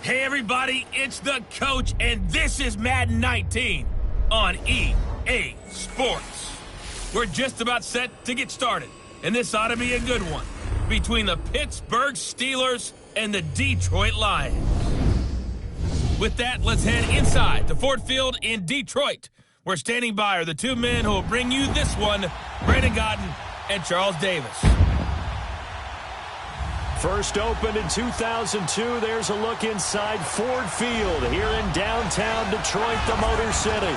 Hey everybody, it's the coach, and this is Madden 19 on EA Sports. We're just about set to get started, and this ought to be a good one between the Pittsburgh Steelers and the Detroit Lions. With that, let's head inside to Ford Field in Detroit. We're standing by are the two men who will bring you this one, Brandon Godden and Charles Davis. First opened in 2002, there's a look inside Ford Field here in downtown Detroit, the Motor City.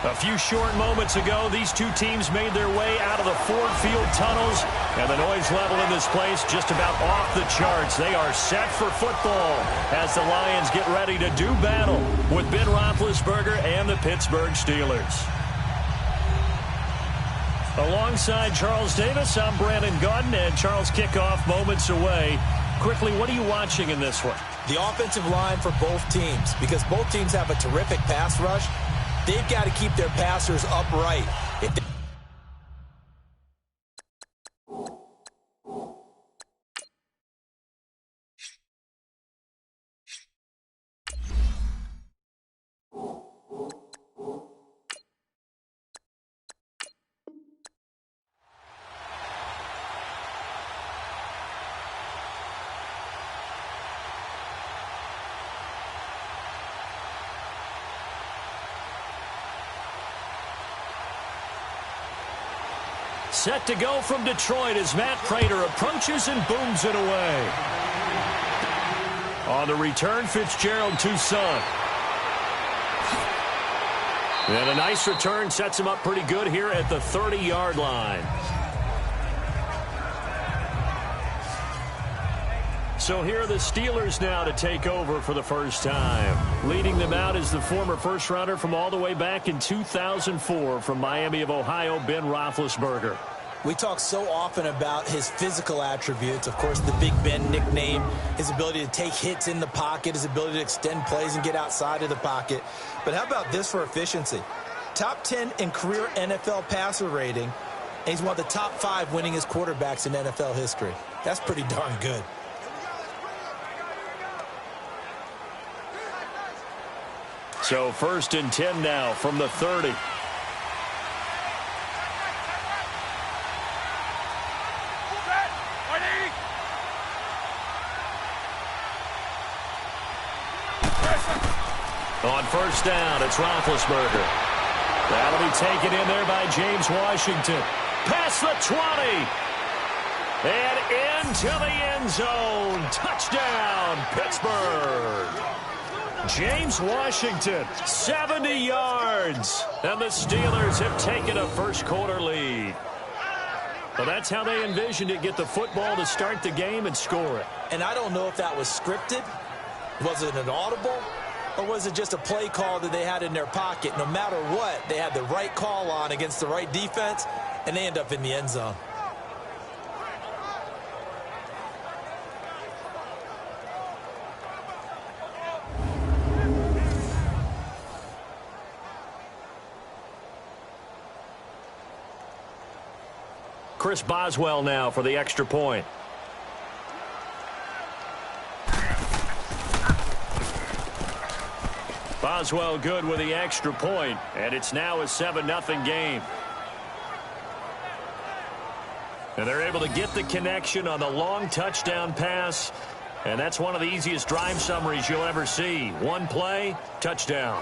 A few short moments ago, these two teams made their way out of the Ford Field tunnels, and the noise level in this place just about off the charts. They are set for football as the Lions get ready to do battle with Ben Roethlisberger and the Pittsburgh Steelers. Alongside Charles Davis, I'm Brandon Godden, and Charles, kickoff moments away. Quickly, what are you watching in this one? The offensive line for both teams, because both teams have a terrific pass rush. They've got to keep their passers upright. If they Set to go from Detroit as Matt Prater approaches and booms it away. On the return, Fitzgerald Toussaint. And a nice return sets him up pretty good here at the 30-yard line. So here are the Steelers now to take over for the first time. Leading them out is the former first-rounder from all the way back in 2004 from Miami of Ohio, Ben Roethlisberger. We talk so often about his physical attributes. Of course, the Big Ben nickname, his ability to take hits in the pocket, his ability to extend plays and get outside of the pocket. But how about this for efficiency? Top 10 in career NFL passer rating, and he's one of the top 5 winningest quarterbacks in NFL history. That's pretty darn good. So first and 10 now from the 30. On first down, it's Roethlisberger. That'll be taken in there by James Washington. Past the 20. And into the end zone. Touchdown, Pittsburgh. James Washington, 70 yards. And the Steelers have taken a first-quarter lead. Well, that's how they envisioned it, get the football to start the game and score it. And I don't know if that was scripted. Was it an audible? Or was it just a play call that they had in their pocket? No matter what, they had the right call on against the right defense, and they end up in the end zone. Chris Boswell now for the extra point. Boswell good with the extra point, and it's now a 7-0 game. And they're able to get the connection on the long touchdown pass, and that's one of the easiest drive summaries you'll ever see. One play, touchdown.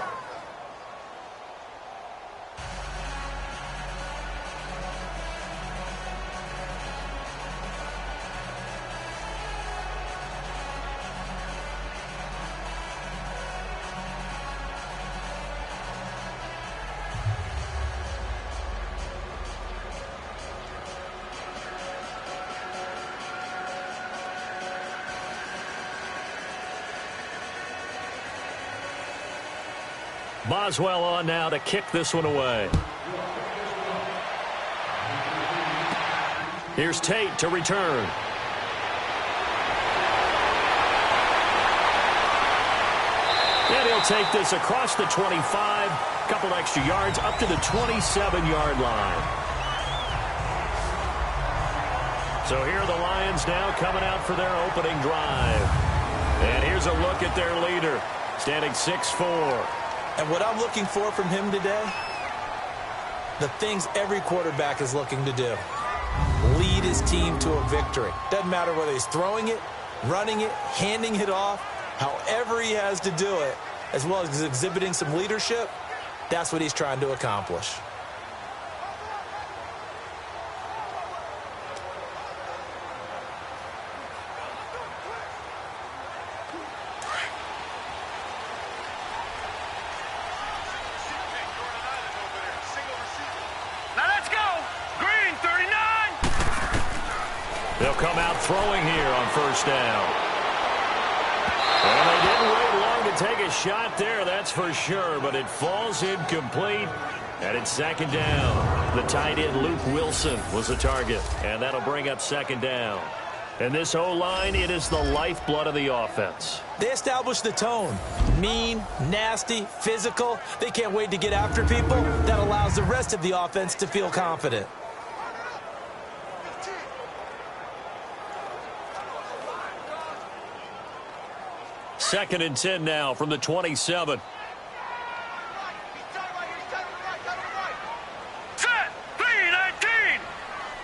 Boswell on now to kick this one away. Here's Tate to return. And he'll take this across the 25, couple extra yards up to the 27-yard line. So here are the Lions now coming out for their opening drive. And here's a look at their leader, standing 6'4". And what I'm looking for from him today, the things every quarterback is looking to do. Lead his team to a victory. Doesn't matter whether he's throwing it, running it, handing it off, however he has to do it, as well as exhibiting some leadership, that's what he's trying to accomplish. They'll come out throwing here on first down. And they didn't wait long to take a shot there, that's for sure, but it falls incomplete, and it's second down. The tight end, Luke Wilson, was the target, and that'll bring up second down. And this O-line, it is the lifeblood of the offense. They establish the tone. Mean, nasty, physical. They can't wait to get after people. That allows the rest of the offense to feel confident. Second and 10 now from the 27. Set! 3-19!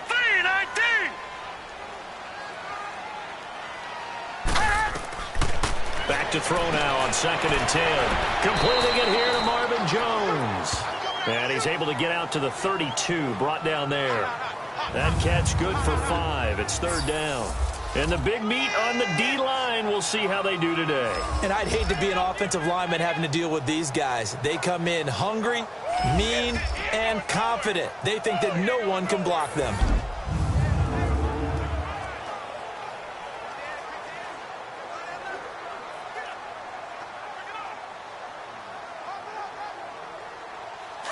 3-19! Back to throw now on second and 10. Completing it here to Marvin Jones. And he's able to get out to the 32, brought down there. That catch good for 5. It's third down. And the big meat on the D-line, we'll see how they do today. And I'd hate to be an offensive lineman having to deal with these guys. They come in hungry, mean, and confident. They think that no one can block them.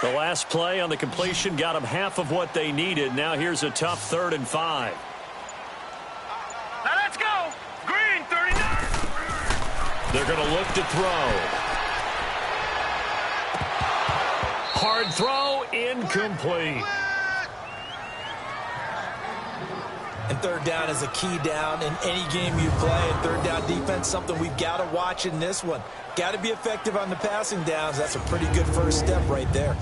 The last play on the completion got them half of what they needed. Now here's a tough 3rd and 5. Now let's go! Green, 39! They're going to look to throw. Hard throw, incomplete. And third down is a key down in any game you play. And third down defense, something we've got to watch in this one. Got to be effective on the passing downs. That's a pretty good first step right there.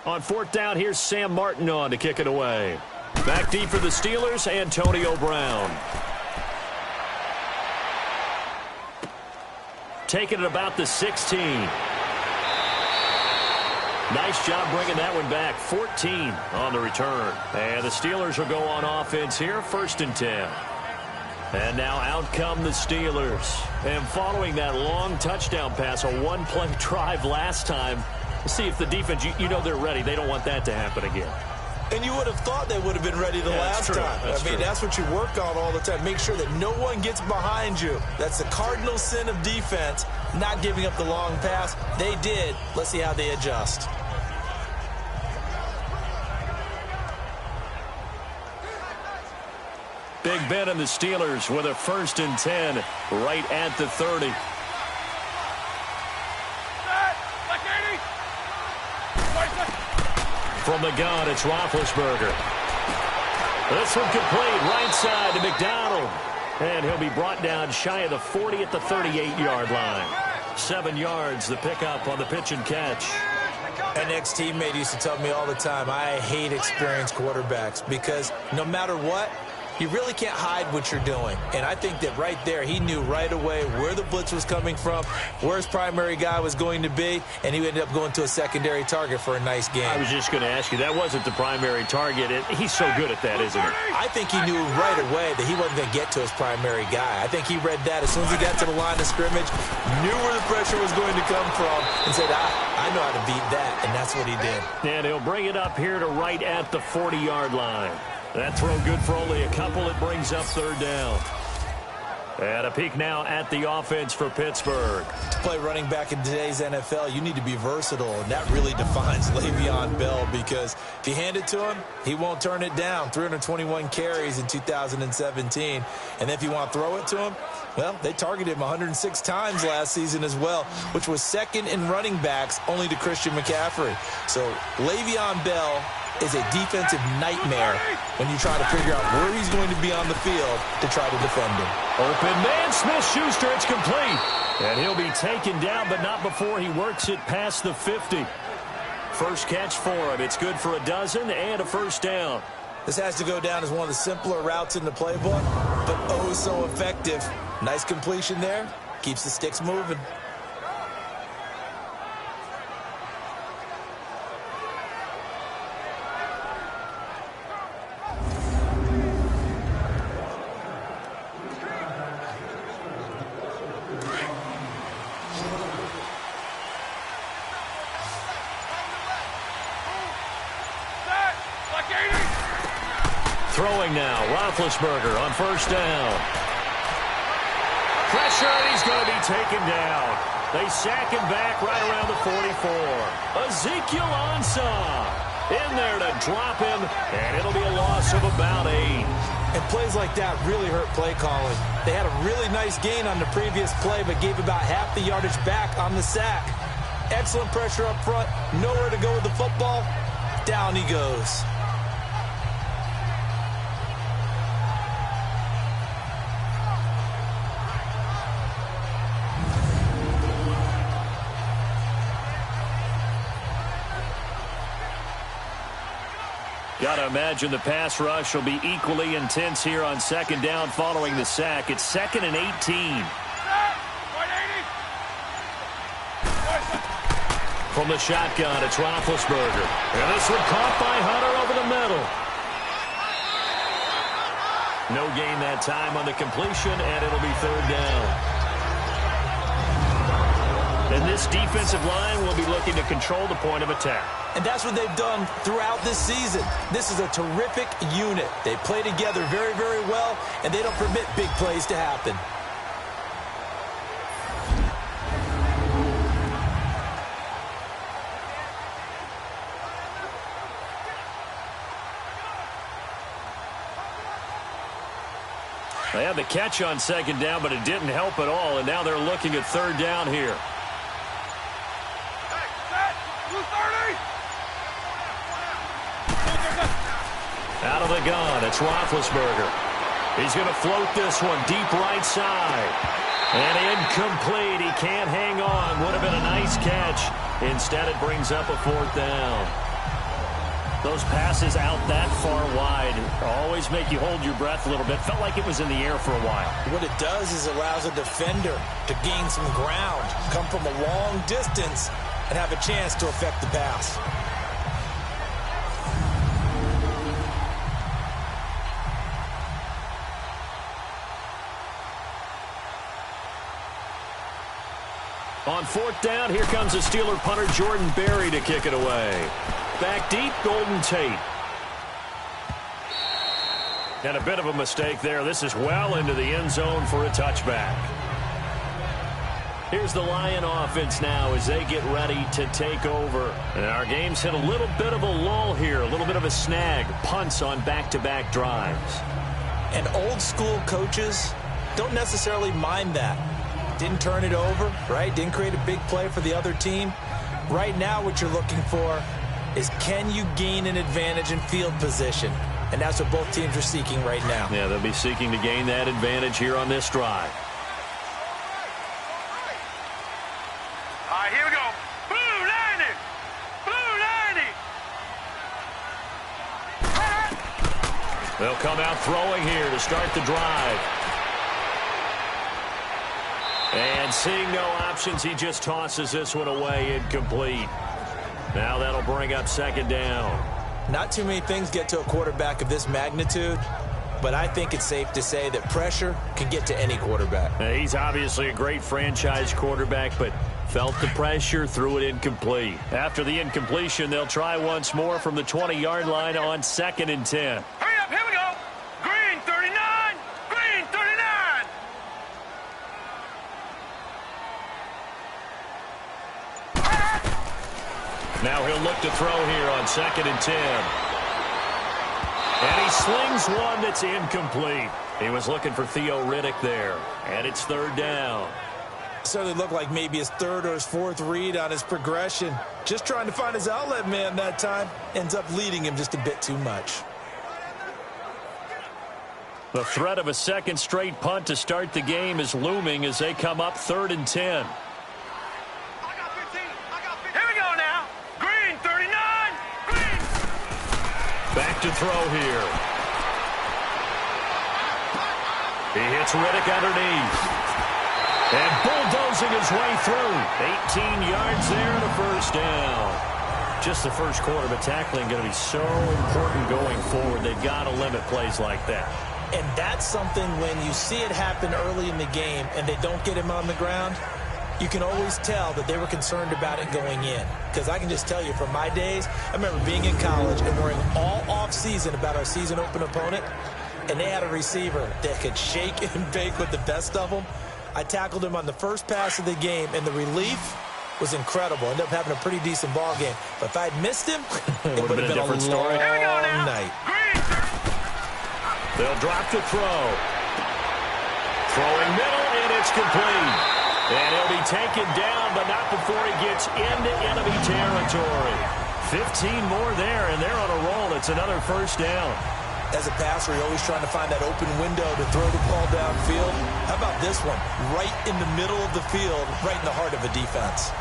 On fourth down, here's Sam Martin on to kick it away. Back deep for the Steelers, Antonio Brown. Taking it about the 16. Nice job bringing that one back. 14 on the return. And the Steelers will go on offense here, 1st and 10. And now out come the Steelers. And following that long touchdown pass, a one-play drive last time, see if the defense, you know they're ready. They don't want that to happen again. And you would have thought they would have been ready the last time. That's what you work on all the time. Make sure that no one gets behind you. That's the cardinal sin of defense, not giving up the long pass. They did. Let's see how they adjust. Big Ben and the Steelers with a 1st and 10 right at the 30. From the gun, it's Roethlisberger. This one complete, right side to McDonald. And he'll be brought down shy of the 40 at the 38-yard line. 7 yards, the pickup on the pitch and catch. An ex-teammate used to tell me all the time, I hate experienced quarterbacks because no matter what, you really can't hide what you're doing. And I think that right there, he knew right away where the blitz was coming from, where his primary guy was going to be, and he ended up going to a secondary target for a nice game. I was just going to ask you, that wasn't the primary target. He's so good at that, isn't he? I think he knew right away that he wasn't going to get to his primary guy. I think he read that as soon as he got to the line of scrimmage, knew where the pressure was going to come from, and said, I know how to beat that, and that's what he did. And he'll bring it up here to right at the 40-yard line. That throw good for only a couple. It brings up third down. And a peek now at the offense for Pittsburgh. To play running back in today's NFL, you need to be versatile, and that really defines Le'Veon Bell, because if you hand it to him, he won't turn it down. 321 carries in 2017. And if you want to throw it to him, well, they targeted him 106 times last season as well, which was second in running backs only to Christian McCaffrey. So Le'Veon Bell is a defensive nightmare when you try to figure out where he's going to be on the field to try to defend him. Open man, Smith-Schuster, it's complete. And he'll be taken down, but not before he works it past the 50. First catch for him. It's good for a dozen and a first down. This has to go down as one of the simpler routes in the playbook, but oh so effective. Nice completion there. Keeps the sticks moving. Throwing now, Roethlisberger on first down. Pressure, and he's going to be taken down. They sack him back right around the 44. Ezekiel Ansah in there to drop him, and it'll be a loss of about 8. And plays like that really hurt play calling. They had a really nice gain on the previous play, but gave about half the yardage back on the sack. Excellent pressure up front, nowhere to go with the football. Down he goes. Got to imagine the pass rush will be equally intense here on second down following the sack. It's 2nd and 18. From the shotgun, it's Roethlisberger. And this one caught by Hunter over the middle. No gain that time on the completion, and it'll be third down. And this defensive line will be looking to control the point of attack. And that's what they've done throughout this season. This is a terrific unit. They play together very, very well, and they don't permit big plays to happen. They had the catch on second down, but it didn't help at all, and now they're looking at third down here. Out of the gun, it's Roethlisberger. He's going to float this one deep right side. And incomplete. He can't hang on. Would have been a nice catch. Instead, it brings up a fourth down. Those passes out that far wide always make you hold your breath a little bit. Felt like it was in the air for a while. What it does is allows a defender to gain some ground, come from a long distance, and have a chance to affect the pass. On fourth down, here comes the Steeler punter Jordan Berry to kick it away. Back deep, Golden Tate. And a bit of a mistake there. This is well into the end zone for a touchback. Here's the Lion offense now as they get ready to take over. And our game's hit a little bit of a lull here, a little bit of a snag. Punts on back-to-back drives. And old-school coaches don't necessarily mind that. Didn't turn it over, right? Didn't create a big play for the other team. Right now what you're looking for is, can you gain an advantage in field position? And that's what both teams are seeking right now. Yeah, they'll be seeking to gain that advantage here on this drive. All right, here we go. Blue 90! Blue 90! They'll come out throwing here to start the drive. And seeing no options, he just tosses this one away incomplete. Now that'll bring up second down. Not too many things get to a quarterback of this magnitude, but I think it's safe to say that pressure can get to any quarterback. Now, he's obviously a great franchise quarterback, but felt the pressure, threw it incomplete. After the incompletion, they'll try once more from the 20-yard line on 2nd and 10. Hurry up, here we go. Green 39, green 39. Now he'll look to throw here on 2nd and 10. And he slings one that's incomplete. He was looking for Theo Riddick there. And it's 3rd down. Certainly looked like maybe his 3rd or his 4th read on his progression. Just trying to find his outlet man that time. Ends up leading him just a bit too much. The threat of a 2nd straight punt to start the game is looming as they come up 3rd and 10. Back to throw here. He hits Riddick underneath. And bulldozing his way through. 18 yards there and a 1st down. Just the first quarter, but tackling going to be so important going forward. They've got to limit plays like that. And that's something when you see it happen early in the game and they don't get him on the ground, you can always tell that they were concerned about it going in. Because I can just tell you from my days, I remember being in college and worrying all off-season about our season open opponent, and they had a receiver that could shake and bake with the best of them. I tackled him on the first pass of the game, and the relief was incredible. Ended up having a pretty decent ball game. But if I'd missed him, it would have been a long night. They'll drop to throw. Throwing middle, and it's complete. And he'll be taken down, but not before he gets into enemy territory. 15 more there, and they're on a roll. It's another 1st down. As a passer, you're always trying to find that open window to throw the ball downfield. How about this one? Right in the middle of the field, right in the heart of a defense.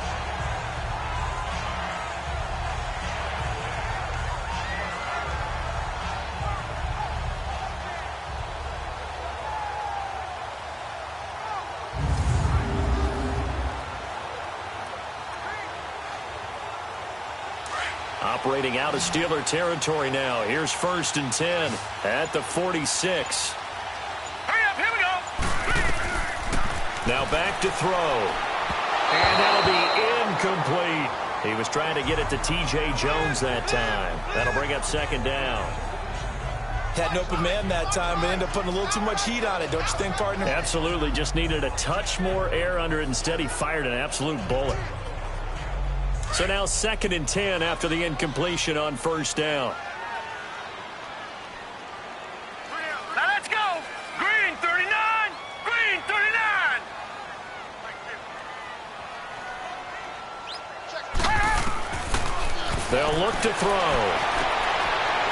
Operating out of Steeler territory now. Here's 1st and 10 at the 46. Hurry up, here we go. Now back to throw. And that'll be incomplete. He was trying to get it to T.J. Jones that time. That'll bring up 2nd down. Had an open man that time, but ended up putting a little too much heat on it, don't you think, partner? Absolutely. Just needed a touch more air under it. Instead, he fired an absolute bullet. So now 2nd and 10 after the incompletion on 1st down. Now let's go. Green 39. Green 39. They'll look to throw.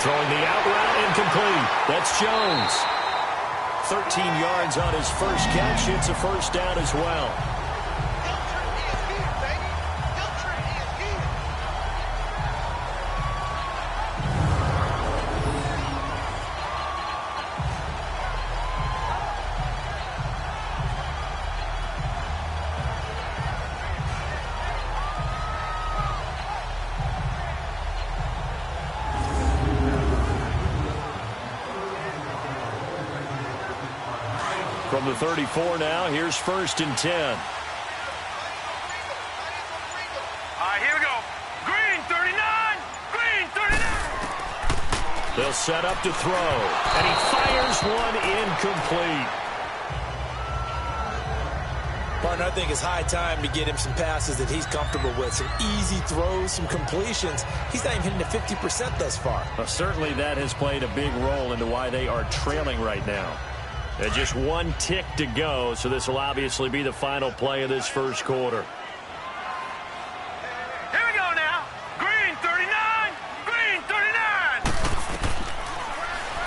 Throwing the out route incomplete. That's Jones. 13 yards on his first catch. It's a 1st down as well. From the 34 now, here's 1st and 10. All right, here we go. Green 39. Green 39. They'll set up to throw. And he fires one incomplete. Partner, I think it's high time to get him some passes that he's comfortable with. Some easy throws, some completions. He's not even hitting to 50% thus far. Well, certainly that has played a big role into why they are trailing right now. And just one tick to go, so this will obviously be the final play of this first quarter. Here we go now. Green 39. Green 39.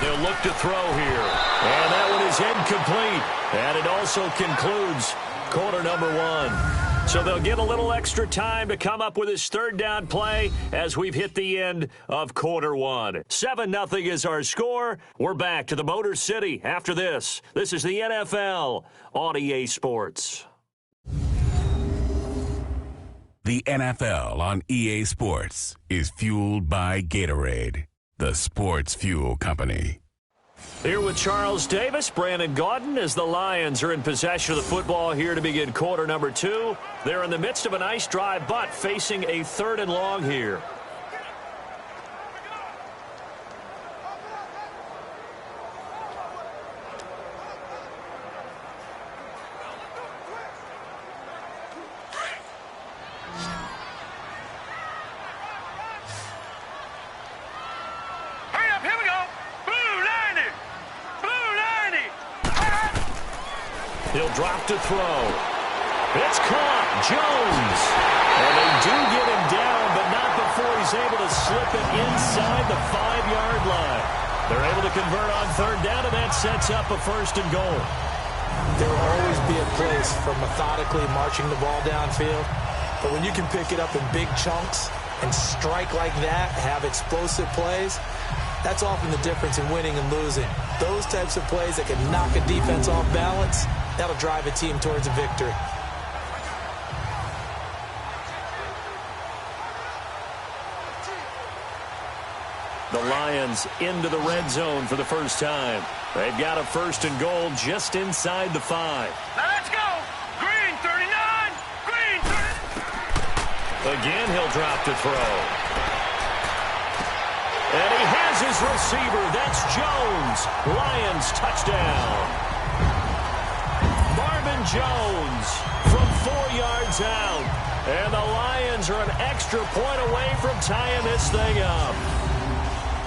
They'll look to throw here. And that one is incomplete. And it also concludes quarter number 1. So they'll get a little extra time to come up with his 3rd down play as we've hit the end of quarter 1. 7-0 is our score. We're back to the Motor City after this. This is the NFL on EA Sports. The NFL on EA Sports is fueled by Gatorade, the sports fuel company. Here with Charles Davis, Brandon Gaudin, as the Lions are in possession of the football here to begin quarter number 2. They're in the midst of a nice drive, but facing a 3rd and long here. He'll drop to throw. It's caught. Jones. And they do get him down, but not before he's able to slip it inside the 5-yard line. They're able to convert on third down, and that sets up a 1st and goal. There will always be a place for methodically marching the ball downfield. But when you can pick it up in big chunks and strike like that, have explosive plays, that's often the difference in winning and losing. Those types of plays that can knock a defense off balance, that'll drive a team towards a victory. The Lions into the red zone for the first time. They've got a 1st and goal just inside the 5. Now let's go. Green 39. Green 30. Again, he'll drop to throw. And he has his receiver. That's Jones. Lions touchdown. Marvin Jones from 4 yards out. And the Lions are an extra point away from tying this thing up.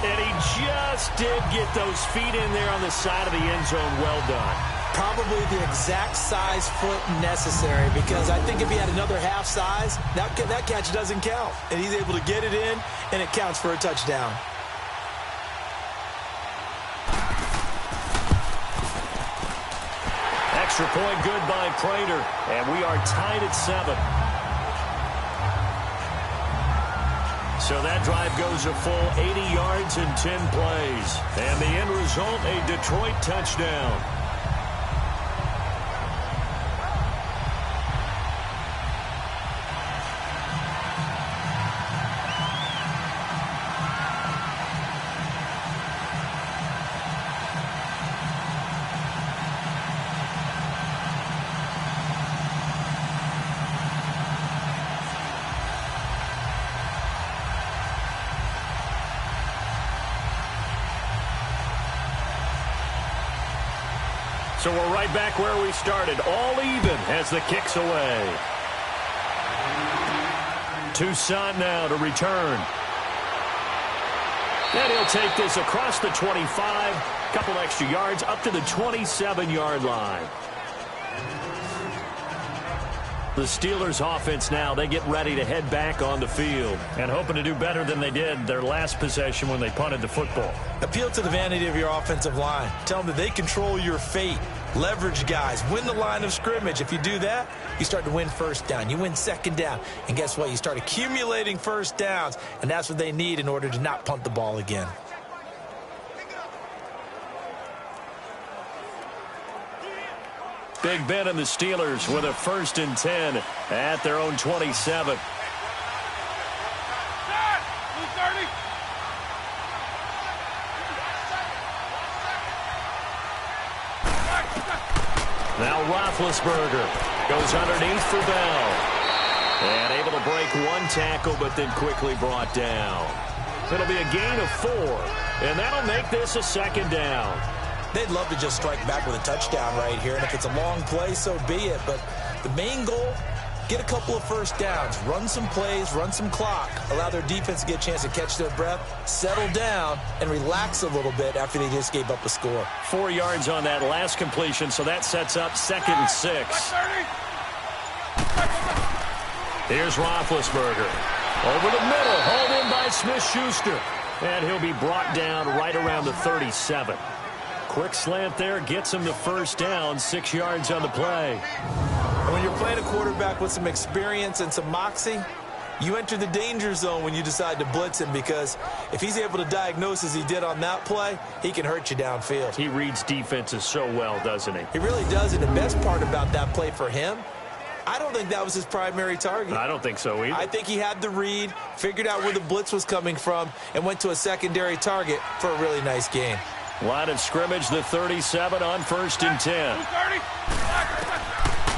And he just did get those feet in there on the side of the end zone. Well done. Probably the exact size foot necessary, because I think if he had another half size, that catch doesn't count. And he's able to get it in, and it counts for a touchdown. Extra point good by Prater. And we are tied at 7. So that drive goes a full 80 yards in 10 plays. And the end result, a Detroit touchdown. So we're right back where we started, all even as the kick's away. Toussaint now to return. And he'll take this across the 25, couple extra yards up to the 27-yard line. The Steelers offense now, they get ready to head back on the field and hoping to do better than they did their last possession when they punted the football. Appeal to the vanity of your offensive line. Tell them that they control your fate. Leverage guys. Win the line of scrimmage. If you do that, you start to win 1st down. You win 2nd down. And guess what? You start accumulating 1st downs. And that's what they need in order to not punt the ball again. Big Ben and the Steelers with a 1st and 10 at their own 27. Now Roethlisberger goes underneath for Bell. And able to break one tackle, but then quickly brought down. It'll be a gain of 4, and that'll make this a 2nd down. They'd love to just strike back with a touchdown right here, and if it's a long play, so be it. But the main goal, get a couple of 1st downs, run some plays, run some clock, allow their defense to get a chance to catch their breath, settle down, and relax a little bit after they just gave up a score. 4 yards on that last completion, so that sets up 2nd and 6. Here's Roethlisberger. Over the middle, hauled in by Smith-Schuster. And he'll be brought down right around the 37. Quick slant there, gets him the 1st down, 6 yards on the play. And when you're playing a quarterback with some experience and some moxie, you enter the danger zone when you decide to blitz him, because if he's able to diagnose as he did on that play, he can hurt you downfield. He reads defenses so well, doesn't he? He really does, and the best part about that play for him, I don't think that was his primary target. I don't think so either. I think he had the read, figured out where the blitz was coming from, and went to a secondary target for a really nice gain. Line of scrimmage, the 37 on 1st and 10.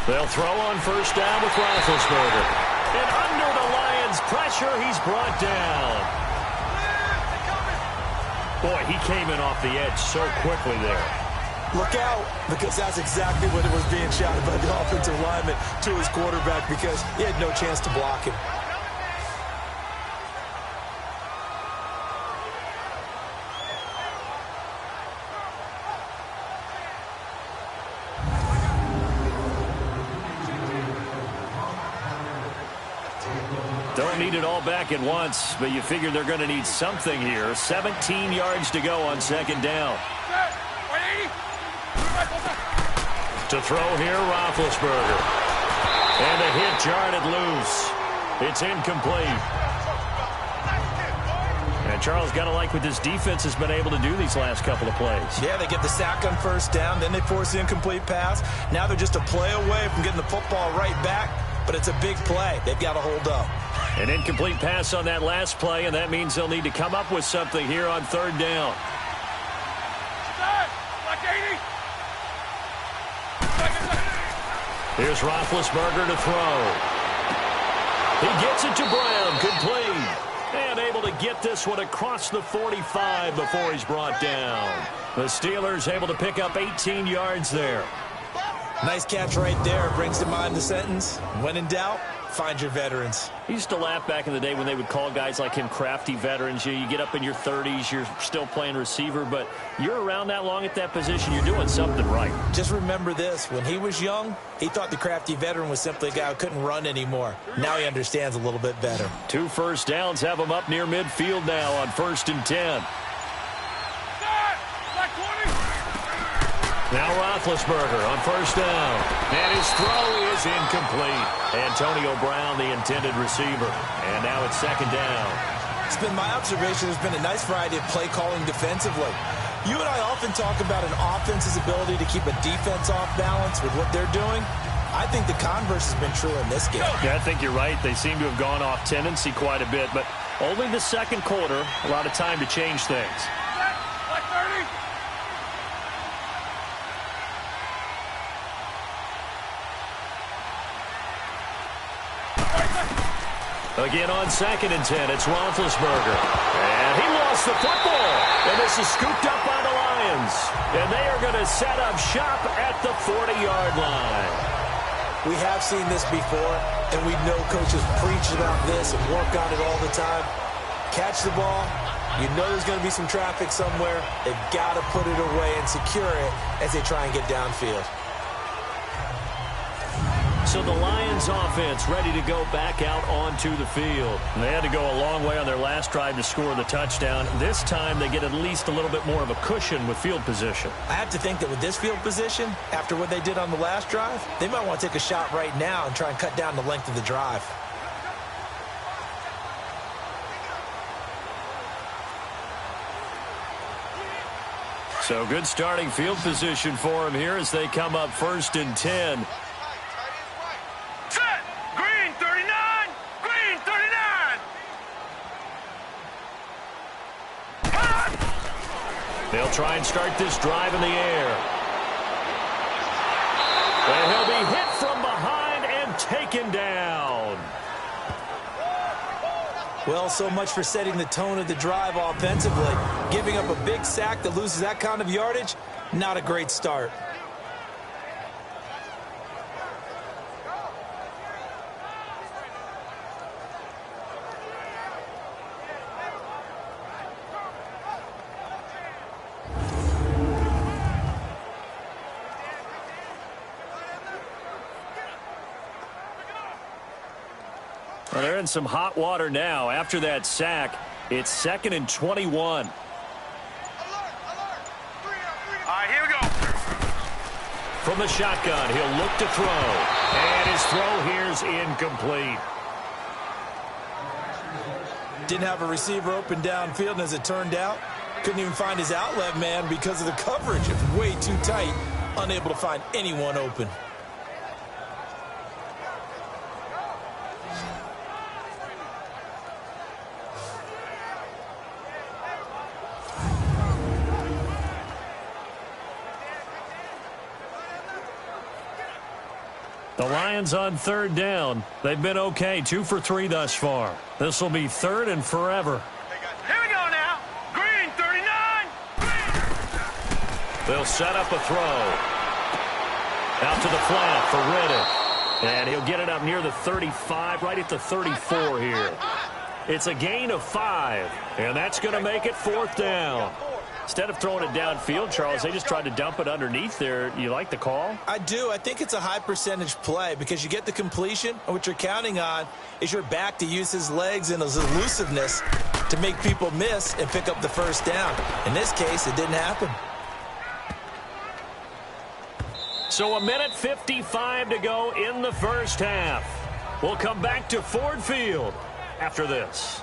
They'll throw on 1st down with Roethlisberger. And under the Lions' pressure, he's brought down. Boy, he came in off the edge so quickly there. Look out, because that's exactly what it was being shouted by the offensive lineman to his quarterback, because he had no chance to block him. Don't need it all back at once, but you figure they're going to need something here. 17 yards to go on second down. To throw here, Roethlisberger. And a hit jarred loose. It's incomplete. And Charles, got to like what this defense has been able to do these last couple of plays. Yeah, they get the sack on first down, then they force the incomplete pass. Now they're just a play away from getting the football right back, but it's a big play. They've got to hold up. An incomplete pass on that last play, and that means they'll need to come up with something here on third down. Here's Roethlisberger to throw. He gets it to Brown, complete. And able to get this one across the 45 before he's brought down. The Steelers able to pick up 18 yards there. Nice catch right there. Brings to mind the sentence, when in doubt, find your veterans. I used to laugh back in the day when they would call guys like him crafty veterans. You get up in your 30s, you're still playing receiver, but you're around that long at that position, you're doing something right. Just remember this. When he was young, he thought the crafty veteran was simply a guy who couldn't run anymore. Now he understands a little bit better. 2 first downs have him up near midfield now on 1st and 10. Now Roethlisberger on first down. And his throw is incomplete. Antonio Brown, the intended receiver. And now it's second down. It's been my observation there's been a nice variety of play calling defensively. You and I often talk about an offense's ability to keep a defense off balance with what they're doing. I think the converse has been true in this game. Yeah, I think you're right. They seem to have gone off tendency quite a bit, but only the second quarter, a lot of time to change things. Again on 2nd and 10, it's Roethlisberger. And he lost the football. And this is scooped up by the Lions. And they are going to set up shop at the 40-yard line. We have seen this before, and we know coaches preach about this and work on it all the time. Catch the ball. You know there's going to be some traffic somewhere. They've got to put it away and secure it as they try and get downfield. So the Lions offense ready to go back out onto the field. And they had to go a long way on their last drive to score the touchdown. This time they get at least a little bit more of a cushion with field position. I have to think that with this field position, after what they did on the last drive, they might want to take a shot right now and try and cut down the length of the drive. So good starting field position for them here as they come up 1st and 10. They'll try and start this drive in the air. And he'll be hit from behind and taken down. Well, so much for setting the tone of the drive offensively. Giving up a big sack that loses that kind of yardage, not a great start. Well, they're in some hot water now. After that sack, it's 2nd and 21. All right, here we go. From the shotgun, he'll look to throw. And his throw here's incomplete. Didn't have a receiver open downfield, and as it turned out, couldn't even find his outlet man because of the coverage. It's way too tight, unable to find anyone open. The Lions on 3rd down. They've been okay, 2 for 3 thus far. This will be 3rd and forever. Here we go now. Green, 39. They'll set up a throw. Out to the flat for Riddick. And he'll get it up near the 35, right at the 34 here. It's a gain of 5, and that's going to make it 4th down. Instead of throwing it downfield, Charles, they just tried to dump it underneath there. You like the call? I do. I think it's a high percentage play because you get the completion, and what you're counting on is your back to use his legs and his elusiveness to make people miss and pick up the first down. In this case, it didn't happen. So 1:55 to go in the first half. We'll come back to Ford Field after this.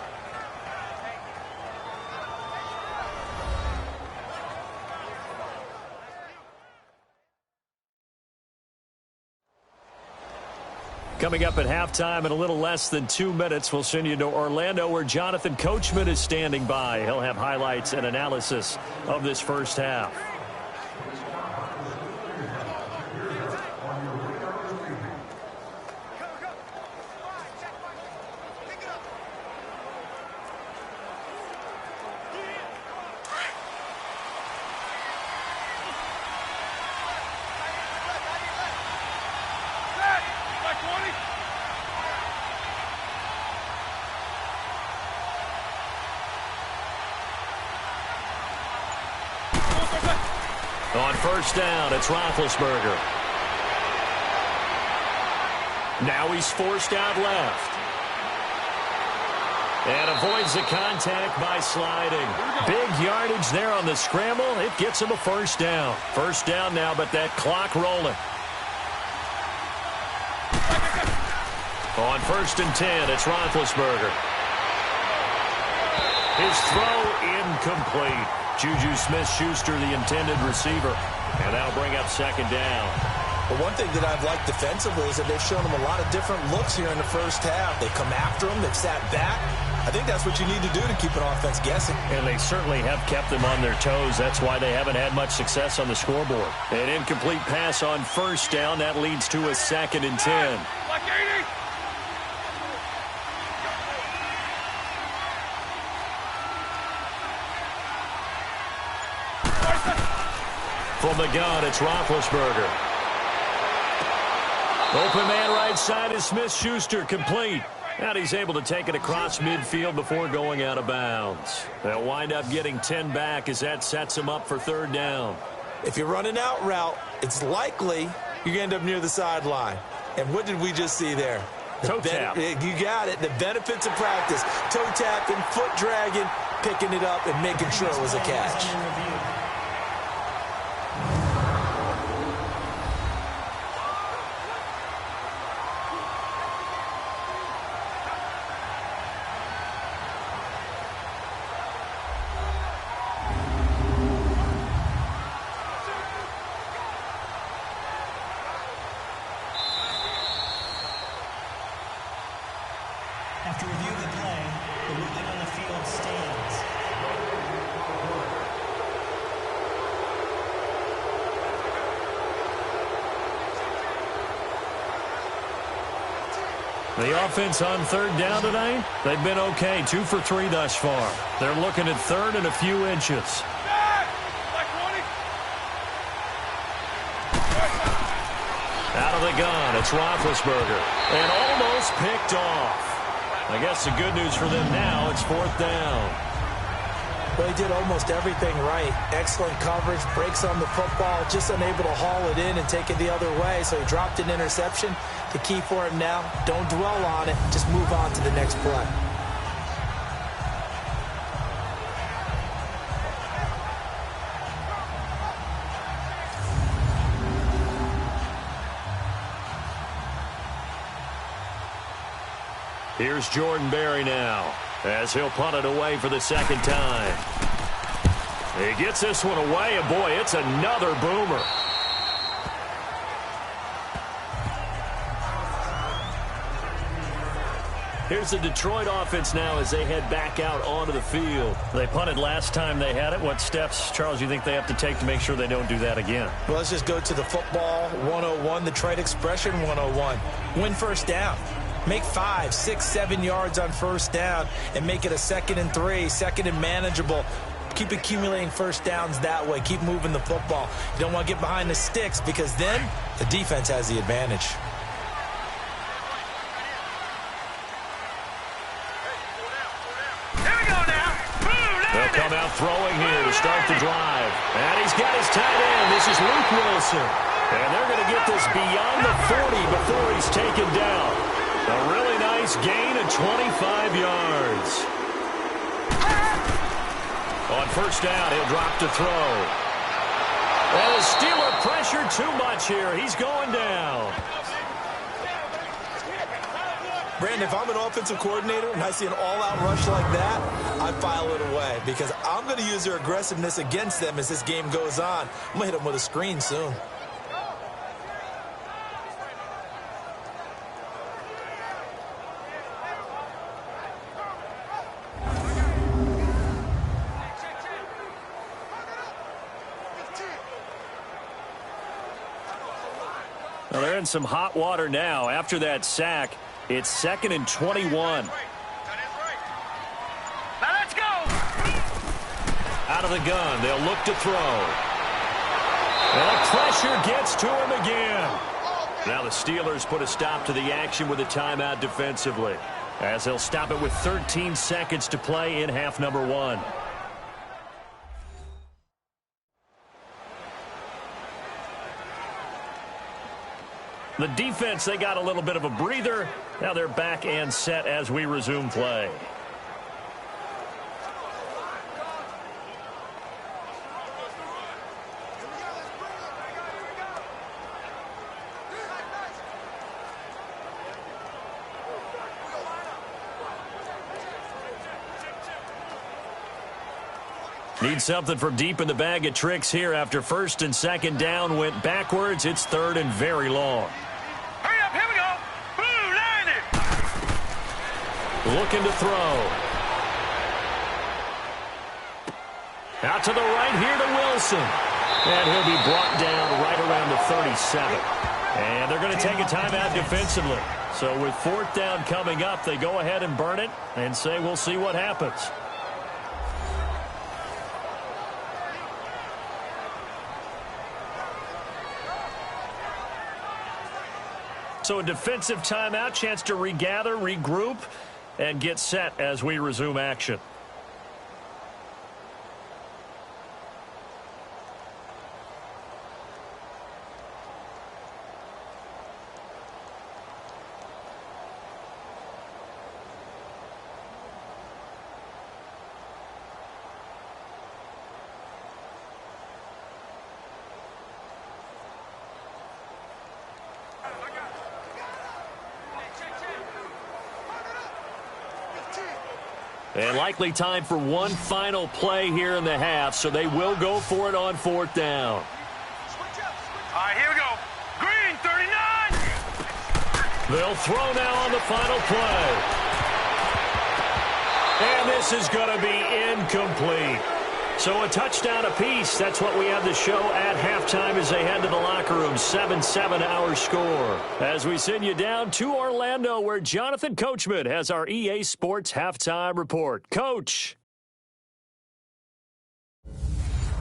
Coming up at halftime in a little less than 2 minutes, we'll send you to Orlando where Jonathan Coachman is standing by. He'll have highlights and analysis of this first half. On first down, it's Roethlisberger. Now he's forced out left. And avoids the contact by sliding. Big yardage there on the scramble. It gets him a first down. First down now, but that clock rolling. On first and 10, it's Roethlisberger. His throw incomplete. Juju Smith-Schuster, the intended receiver. And that'll bring up second down. But one thing that I've liked defensively is that they've shown him a lot of different looks here in the first half. They've come after him. They've sat back. I think that's what you need to do to keep an offense guessing. And they certainly have kept them on their toes. That's why they haven't had much success on the scoreboard. An incomplete pass on first down. That leads to a second and 10. From the gun, it's Roethlisberger. Open man right side is Smith-Schuster, complete. And he's able to take it across midfield before going out of bounds. They'll wind up getting 10 back as that sets him up for third down. If you're running out route, it's likely you're going to end up near the sideline. And what did we just see there? Toe tap. You got it. The benefits of practice. Toe tapping, foot dragging, picking it up, and making sure it was a catch. After review of the play, the ruling on the field stands. The offense on third down tonight, they've been okay. 2 for 3 thus far. They're looking at third and a few inches. Out of the gun, it's Roethlisberger. And almost picked off. I guess the good news for them now, it's fourth down. Well, he did almost everything right. Excellent coverage, breaks on the football, just unable to haul it in and take it the other way. So he dropped an interception. The key for him now, don't dwell on it. Just move on to the next play. Here's Jordan Berry now as he'll punt it away for the second time. He gets this one away, and boy, it's another boomer. Here's the Detroit offense now as they head back out onto the field. They punted last time they had it. What steps, Charles, you think they have to take to make sure they don't do that again? Well, let's just go to the football 101, the trade expression 101. Win first down. Make 5, 6, 7 yards on first down and make it a 2nd and 3, 2nd and manageable. Keep accumulating first downs that way. Keep moving the football. You don't want to get behind the sticks because then the defense has the advantage. They'll come Now throwing here to start the drive. And he's got his tight end. This is Luke Wilson. And they're going to get this beyond the 40 before he's taken down. A really nice gain of 25 yards. On first down, he'll drop to throw. And the Steeler pressure too much here. He's going down. Brandon, if I'm an offensive coordinator and I see an all-out rush like that, I file it away because I'm going to use their aggressiveness against them as this game goes on. I'm going to hit them with a screen soon. Well, they're in some hot water now. After that sack, it's 2nd and 21. Now let's go. Out of the gun, they'll look to throw. And the pressure gets to him again. Now the Steelers put a stop to the action with a timeout defensively, as they'll stop it with 13 seconds to play in half number 1. The defense, they got a little bit of a breather. Now they're back and set as we resume play. Need something from deep in the bag of tricks here after 1st and 2nd down went backwards. It's 3rd and very long. Hurry up, here we go. Blue, line it. Looking to throw. Out to the right here to Wilson. And he'll be brought down right around the 37. And they're going to take a timeout defensively. So with 4th down coming up, they go ahead and burn it and say we'll see what happens. So a defensive timeout, chance to regather, regroup, and get set as we resume action. And likely time for one final play here in the half, so they will go for it on 4th down. All right, here we go. Green, 39. They'll throw now on the final play. And this is going to be incomplete. So a touchdown apiece. That's what we have to show at halftime as they head to the locker room. 7-7 our score. As we send you down to Orlando, where Jonathan Coachman has our EA Sports halftime report. Coach.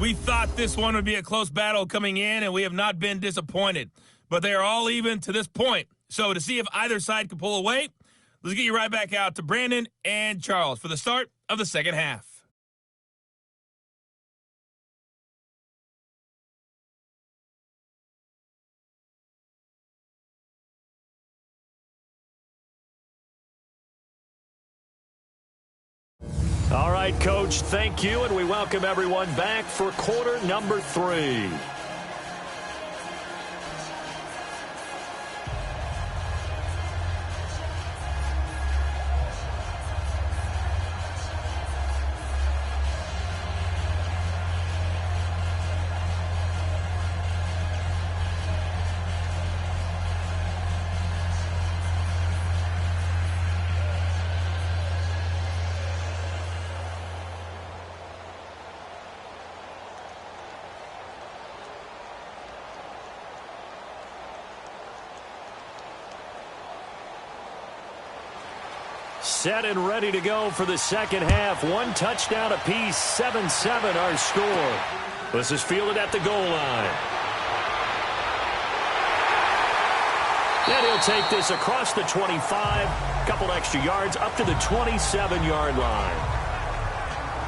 We thought this one would be a close battle coming in, and we have not been disappointed. But they are all even to this point. So to see if either side can pull away, let's get you right back out to Brandon and Charles for the start of the second half. All right, Coach, thank you, and we welcome everyone back for quarter number 3. Set and ready to go for the second half. One touchdown apiece, 7-7 our score. This is fielded at the goal line. And he'll take this across the 25, couple extra yards up to the 27-yard line.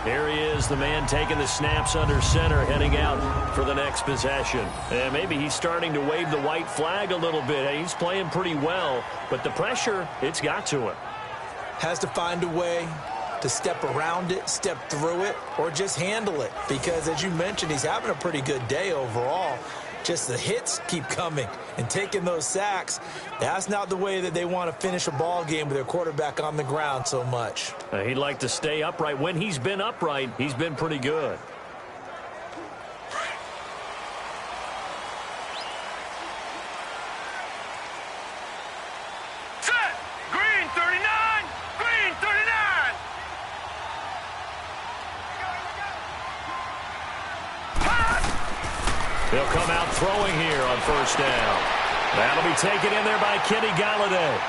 Here he is, the man taking the snaps under center, heading out for the next possession. And maybe he's starting to wave the white flag a little bit. He's playing pretty well, but the pressure, it's got to him. Has to find a way to step around it, step through it, or just handle it. Because, as you mentioned, he's having a pretty good day overall. Just the hits keep coming and taking those sacks. That's not the way that they want to finish a ball game with their quarterback on the ground so much. He'd like to stay upright. When he's been upright, he's been pretty good. Set! Green 39! Green 39! He'll come out throwing here on first down. That'll be taken in there by Kenny Galladay.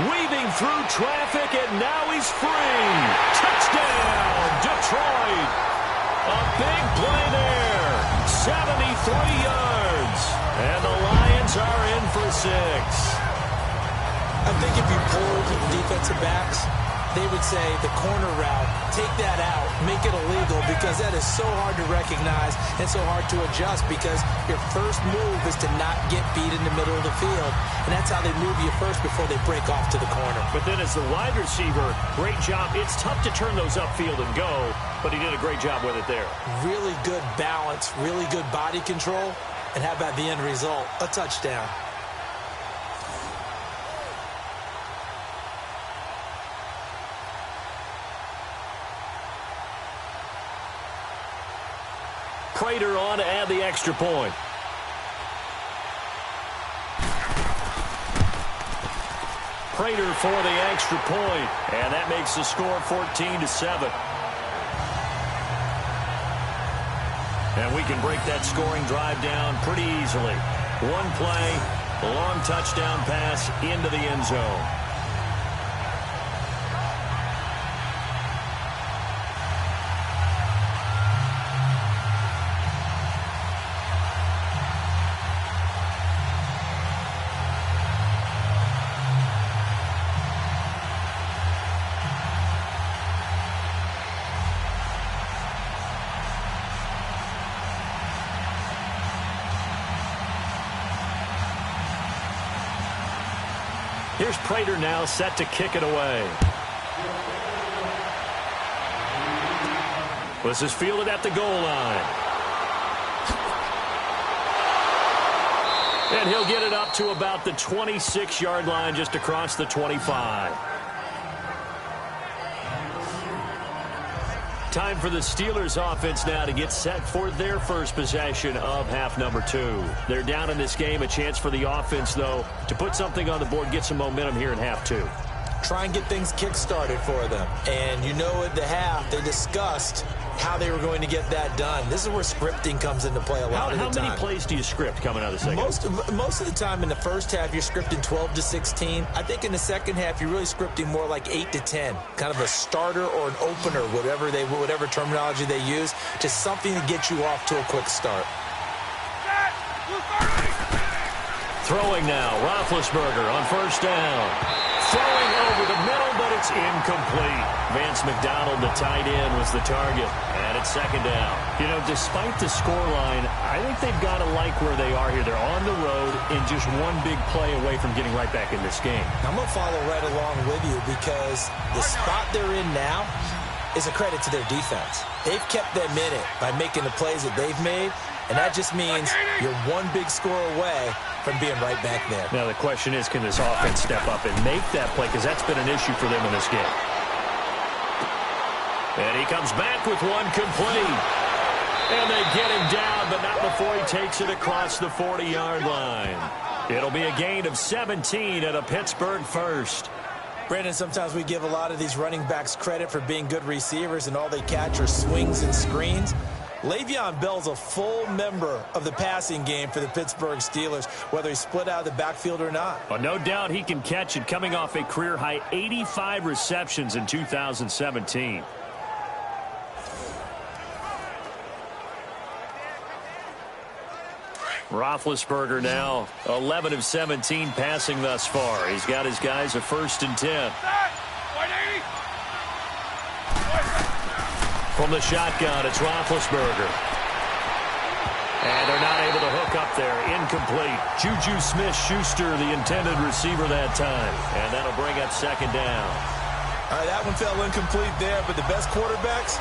Weaving through traffic, and now he's free. Touchdown, Detroit. A big play there. 73 yards. And the Lions are in for 6. I think if you pulled defensive backs, they would say the corner route, take that out, make it illegal, because that is so hard to recognize and so hard to adjust, because your first move is to not get beat in the middle of the field, and that's how they move you first before they break off to the corner. But then as the wide receiver, great job. It's tough to turn those upfield and go, but he did a great job with it there. Really good balance, really good body control, and how about the end result? A touchdown. Prater on to add the extra point. Prater for the extra point, and that makes the score 14-7. And we can break that scoring drive down pretty easily. One play, a long touchdown pass into the end zone. Here's Prater now set to kick it away. This is fielded at the goal line. And he'll get it up to about the 26-yard line, just across the 25. Time for the Steelers offense now to get set for their first possession of half number 2. They're down in this game. A chance for the offense, though, to put something on the board, get some momentum here in half 2. Try and get things kick-started for them. And you know at the half, they discussed how they were going to get that done. This is where scripting comes into play a lot of the time. How many plays do you script coming out of the second? Most of the time in the first half, you're scripting 12 to 16. I think in the second half, you're really scripting more like 8 to 10. Kind of a starter or an opener, whatever terminology they use. Just something to get you off to a quick start. Throwing now, Roethlisberger on first down. Throwing over the middle, but it's incomplete. Vance McDonald, the tight end, was the target. And it's second down. You know, despite the scoreline, I think they've got to like where they are here. They're on the road and just one big play away from getting right back in this game. I'm going to follow right along with you, because the spot they're in now is a credit to their defense. They've kept them in it by making the plays that they've made, and that just means you're one big score away from being right back there. Now the question is, can this offense step up and make that play? Because that's been an issue for them in this game. And he comes back with one complete. And they get him down, but not before he takes it across the 40-yard line. It'll be a gain of 17 at a Pittsburgh first. Brandon, sometimes we give a lot of these running backs credit for being good receivers, and all they catch are swings and screens. Le'Veon Bell's a full member of the passing game for the Pittsburgh Steelers, whether he's split out of the backfield or not. Well, no doubt he can catch it, coming off a career-high 85 receptions in 2017. Roethlisberger now 11 of 17 passing thus far. He's got his guys a 1st and 10. From the shotgun, it's Roethlisberger. And they're not able to hook up there. Incomplete. Juju Smith-Schuster, the intended receiver that time. And that'll bring up second down. All right, that one fell incomplete there, but the best quarterbacks,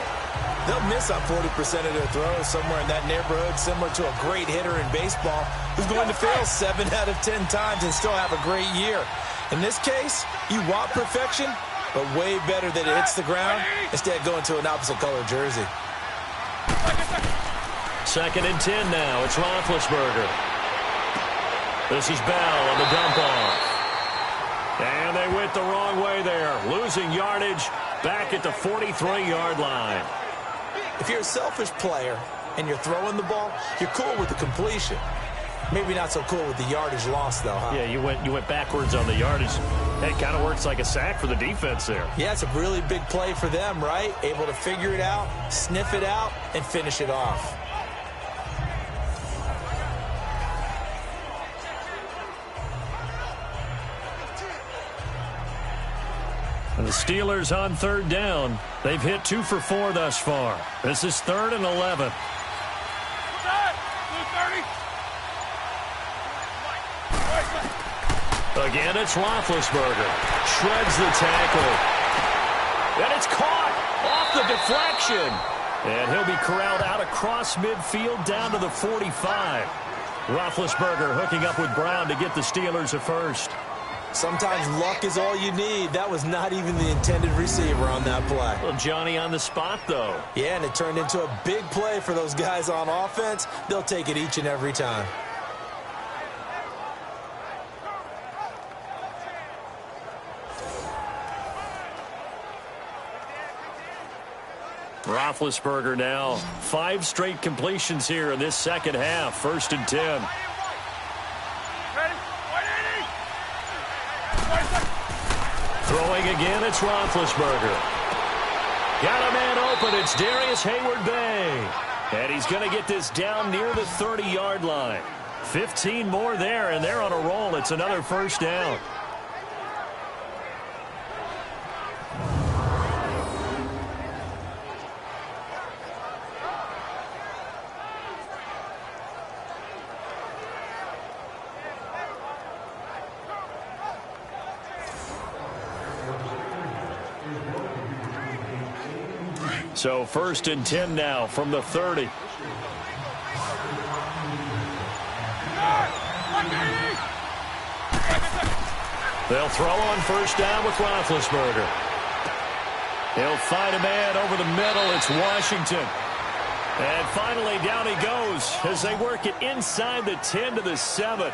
they'll miss on 40% of their throws somewhere in that neighborhood, similar to a great hitter in baseball who's going to fail 7 out of 10 times and still have a great year. In this case, you want perfection, but way better that it hits the ground instead of going to an opposite color jersey. Second and 10 now. It's Roethlisberger. This is Bell on the dump off. And they went the wrong way there. Losing yardage back at the 43-yard line. If you're a selfish player and you're throwing the ball, you're cool with the completion. Maybe not so cool with the yardage loss, though, huh? Yeah, you went backwards on the yardage. It kind of works like a sack for the defense there. Yeah, it's a really big play for them, right? Able to figure it out, sniff it out, and finish it off. And the Steelers on third down. They've hit 2 for 4 thus far. This is 3rd and 11. Again, it's Roethlisberger. Shreds the tackle. And it's caught off the deflection. And he'll be corralled out across midfield down to the 45. Roethlisberger hooking up with Brown to get the Steelers a first. Sometimes luck is all you need. That was not even the intended receiver on that play. Well, Johnny on the spot, though. Yeah, and it turned into a big play for those guys on offense. They'll take it each and every time. Roethlisberger now. 5 straight completions here in this second half. 1st and 10. Throwing again, it's Roethlisberger. Got a man open. It's Darius Hayward-Bay. And he's going to get this down near the 30-yard line. 15 more there, and they're on a roll. It's another first down. So 1st and 10 now from the 30. They'll throw on first down with Roethlisberger. He'll find a man over the middle. It's Washington. And finally down he goes as they work it inside the 10 to the 7.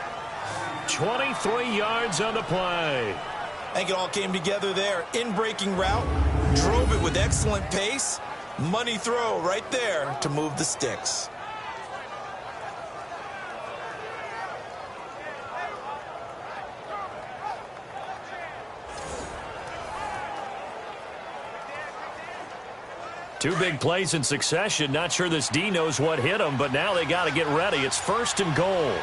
23 yards on the play. I think it all came together there. In-breaking route. Drove it with excellent pace. Money throw right there to move the sticks. Two big plays in succession. Not sure this D knows what hit him, but now they got to get ready. It's 1st and goal.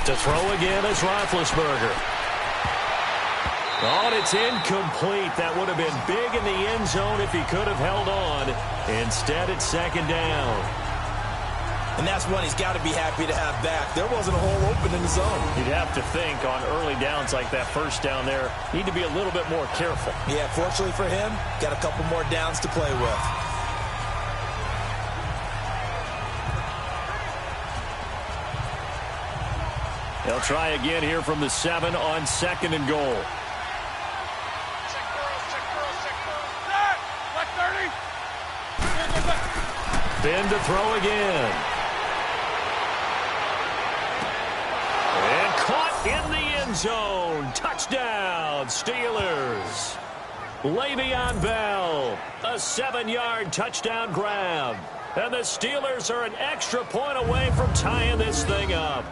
To throw again is Roethlisberger. Oh, and it's incomplete. That would have been big in the end zone if he could have held on. Instead, it's 2nd down. And that's one he's got to be happy to have back. There wasn't a hole open in the zone. You'd have to think on early downs like that first down there, need to be a little bit more careful. Yeah, fortunately for him, got a couple more downs to play with. They'll try again here from the 7 on 2nd and goal. Ben to throw again. And caught in the end zone. Touchdown, Steelers. Le'Veon Bell, a 7-yard touchdown grab. And the Steelers are an extra point away from tying this thing up.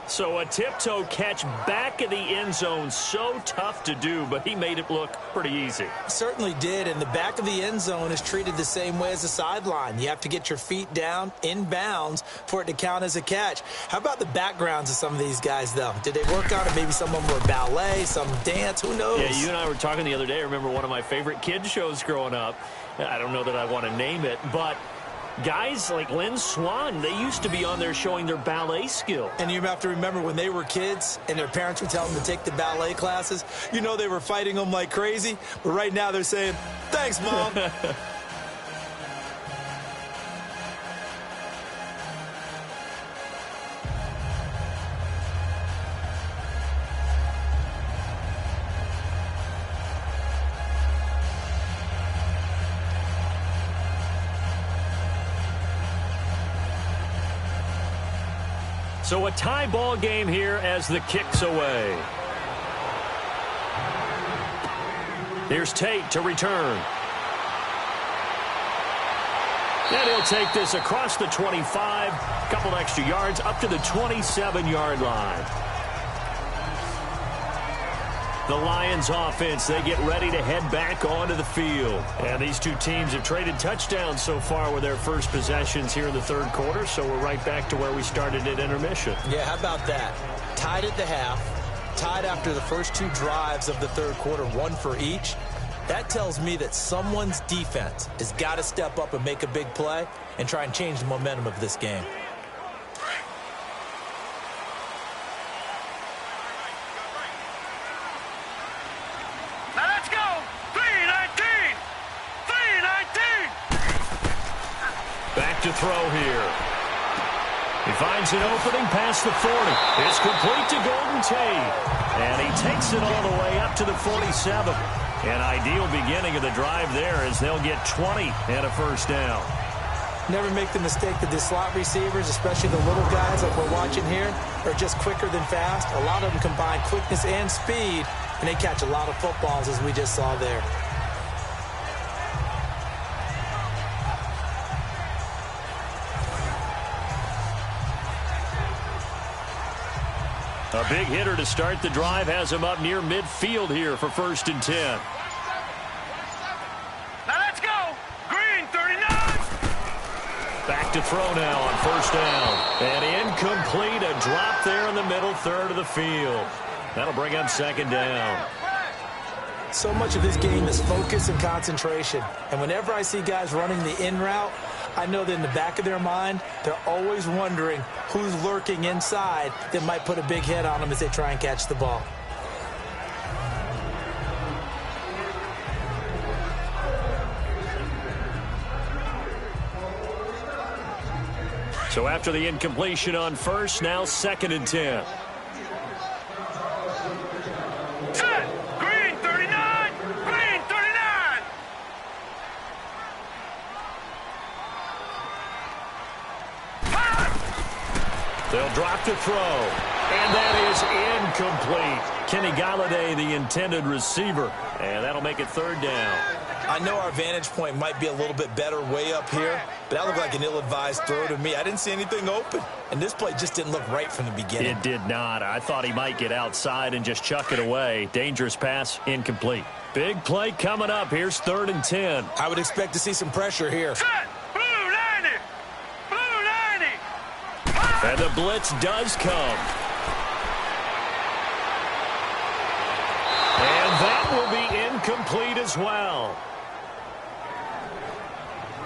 So a tiptoe catch back in the end zone, so tough to do, but he made it look pretty easy. Certainly did, and the back of the end zone is treated the same way as the sideline. You have to get your feet down in bounds for it to count as a catch. How about the backgrounds of some of these guys, though? Did they work on it? Maybe some of them were ballet, some dance, who knows? Yeah, you and I were talking the other day. I remember one of my favorite kids shows growing up. I don't know that I want to name it, but guys like Lynn Swan, they used to be on there showing their ballet skill. And you have to remember when they were kids and their parents would tell them to take the ballet classes, you know they were fighting them like crazy. But right now they're saying, thanks, Mom. So a tie ball game here as the kick's away. Here's Tate to return. And he'll take this across the 25, a couple extra yards up to the 27-yard line. The Lions offense, they get ready to head back onto the field. And these two teams have traded touchdowns so far with their first possessions here in the third quarter, so we're right back to where we started at intermission. Yeah, how about that? Tied at the half, tied after the first two drives of the third quarter, one for each. That tells me that someone's defense has got to step up and make a big play and try and change the momentum of this game. To throw here. He finds an opening past the 40. It's complete to Golden Tate. And he takes it all the way up to the 47. An ideal beginning of the drive there as they'll get 20 and a first down. Never make the mistake that the slot receivers, especially the little guys like we're watching here, are just quicker than fast. A lot of them combine quickness and speed, and they catch a lot of footballs as we just saw there. A big hitter to start the drive has him up near midfield here for 1st and 10. Now let's go. Green, 39. Back to throw now on 1st down. And incomplete, a drop there in the middle third of the field. That'll bring up 2nd down. So much of this game is focus and concentration. And whenever I see guys running the in route, I know that in the back of their mind, they're always wondering who's lurking inside that might put a big hit on them as they try and catch the ball. So after the incompletion on 1st, now 2nd and 10. They'll drop to throw. And that is incomplete. Kenny Galladay, the intended receiver. And that'll make it 3rd down. I know our vantage point might be a little bit better way up here, but that looked like an ill-advised throw to me. I didn't see anything open. And this play just didn't look right from the beginning. It did not. I thought he might get outside and just chuck it away. Dangerous pass, incomplete. Big play coming up. Here's 3rd and 10. I would expect to see some pressure here. And the blitz does come. And that will be incomplete as well.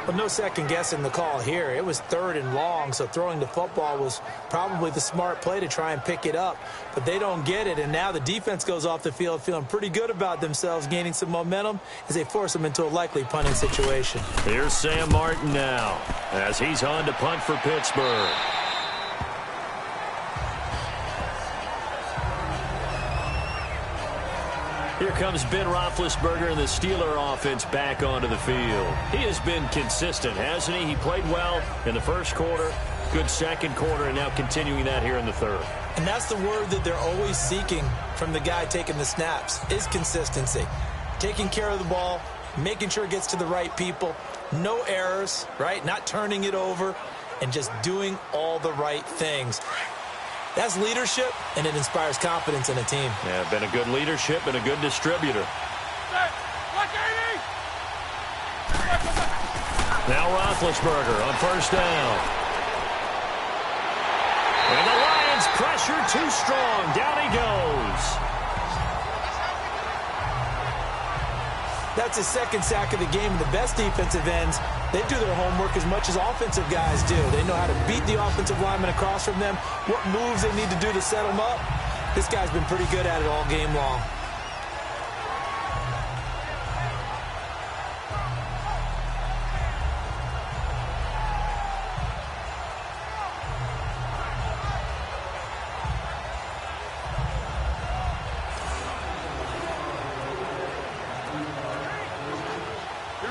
But no second guessing the call here. It was 3rd and long, so throwing the football was probably the smart play to try and pick it up. But they don't get it, and now the defense goes off the field feeling pretty good about themselves, gaining some momentum as they force them into a likely punting situation. Here's Sam Martin now as he's on to punt for Pittsburgh. Here comes Ben Roethlisberger and the Steeler offense back onto the field. He has been consistent, hasn't he? He played well in the first quarter, good 2nd quarter, and now continuing that here in the 3rd. And that's the word that they're always seeking from the guy taking the snaps, is consistency. Taking care of the ball, making sure it gets to the right people, no errors, right? Not turning it over, and just doing all the right things. That's leadership, and it inspires confidence in a team. Yeah, been a good leadership and a good distributor. Now Roethlisberger on first down. And the Lions pressure too strong. Down he goes. That's his second sack of the game. The best defensive ends, they do their homework as much as offensive guys do. They know how to beat the offensive lineman across from them, what moves they need to do to set them up. This guy's been pretty good at it all game long.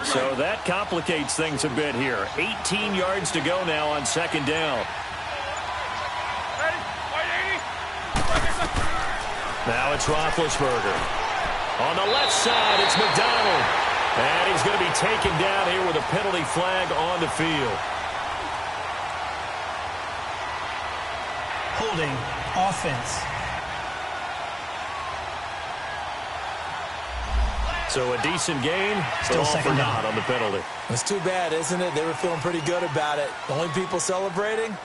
So that complicates things a bit here. 18 yards to go now on second down. Now it's Roethlisberger. On the left side, it's McDonald. And he's going to be taken down here with a penalty flag on the field. Holding offense. So a decent gain, Still all for second naught down on the penalty. It's too bad, isn't it? They were feeling pretty good about it. The only people celebrating,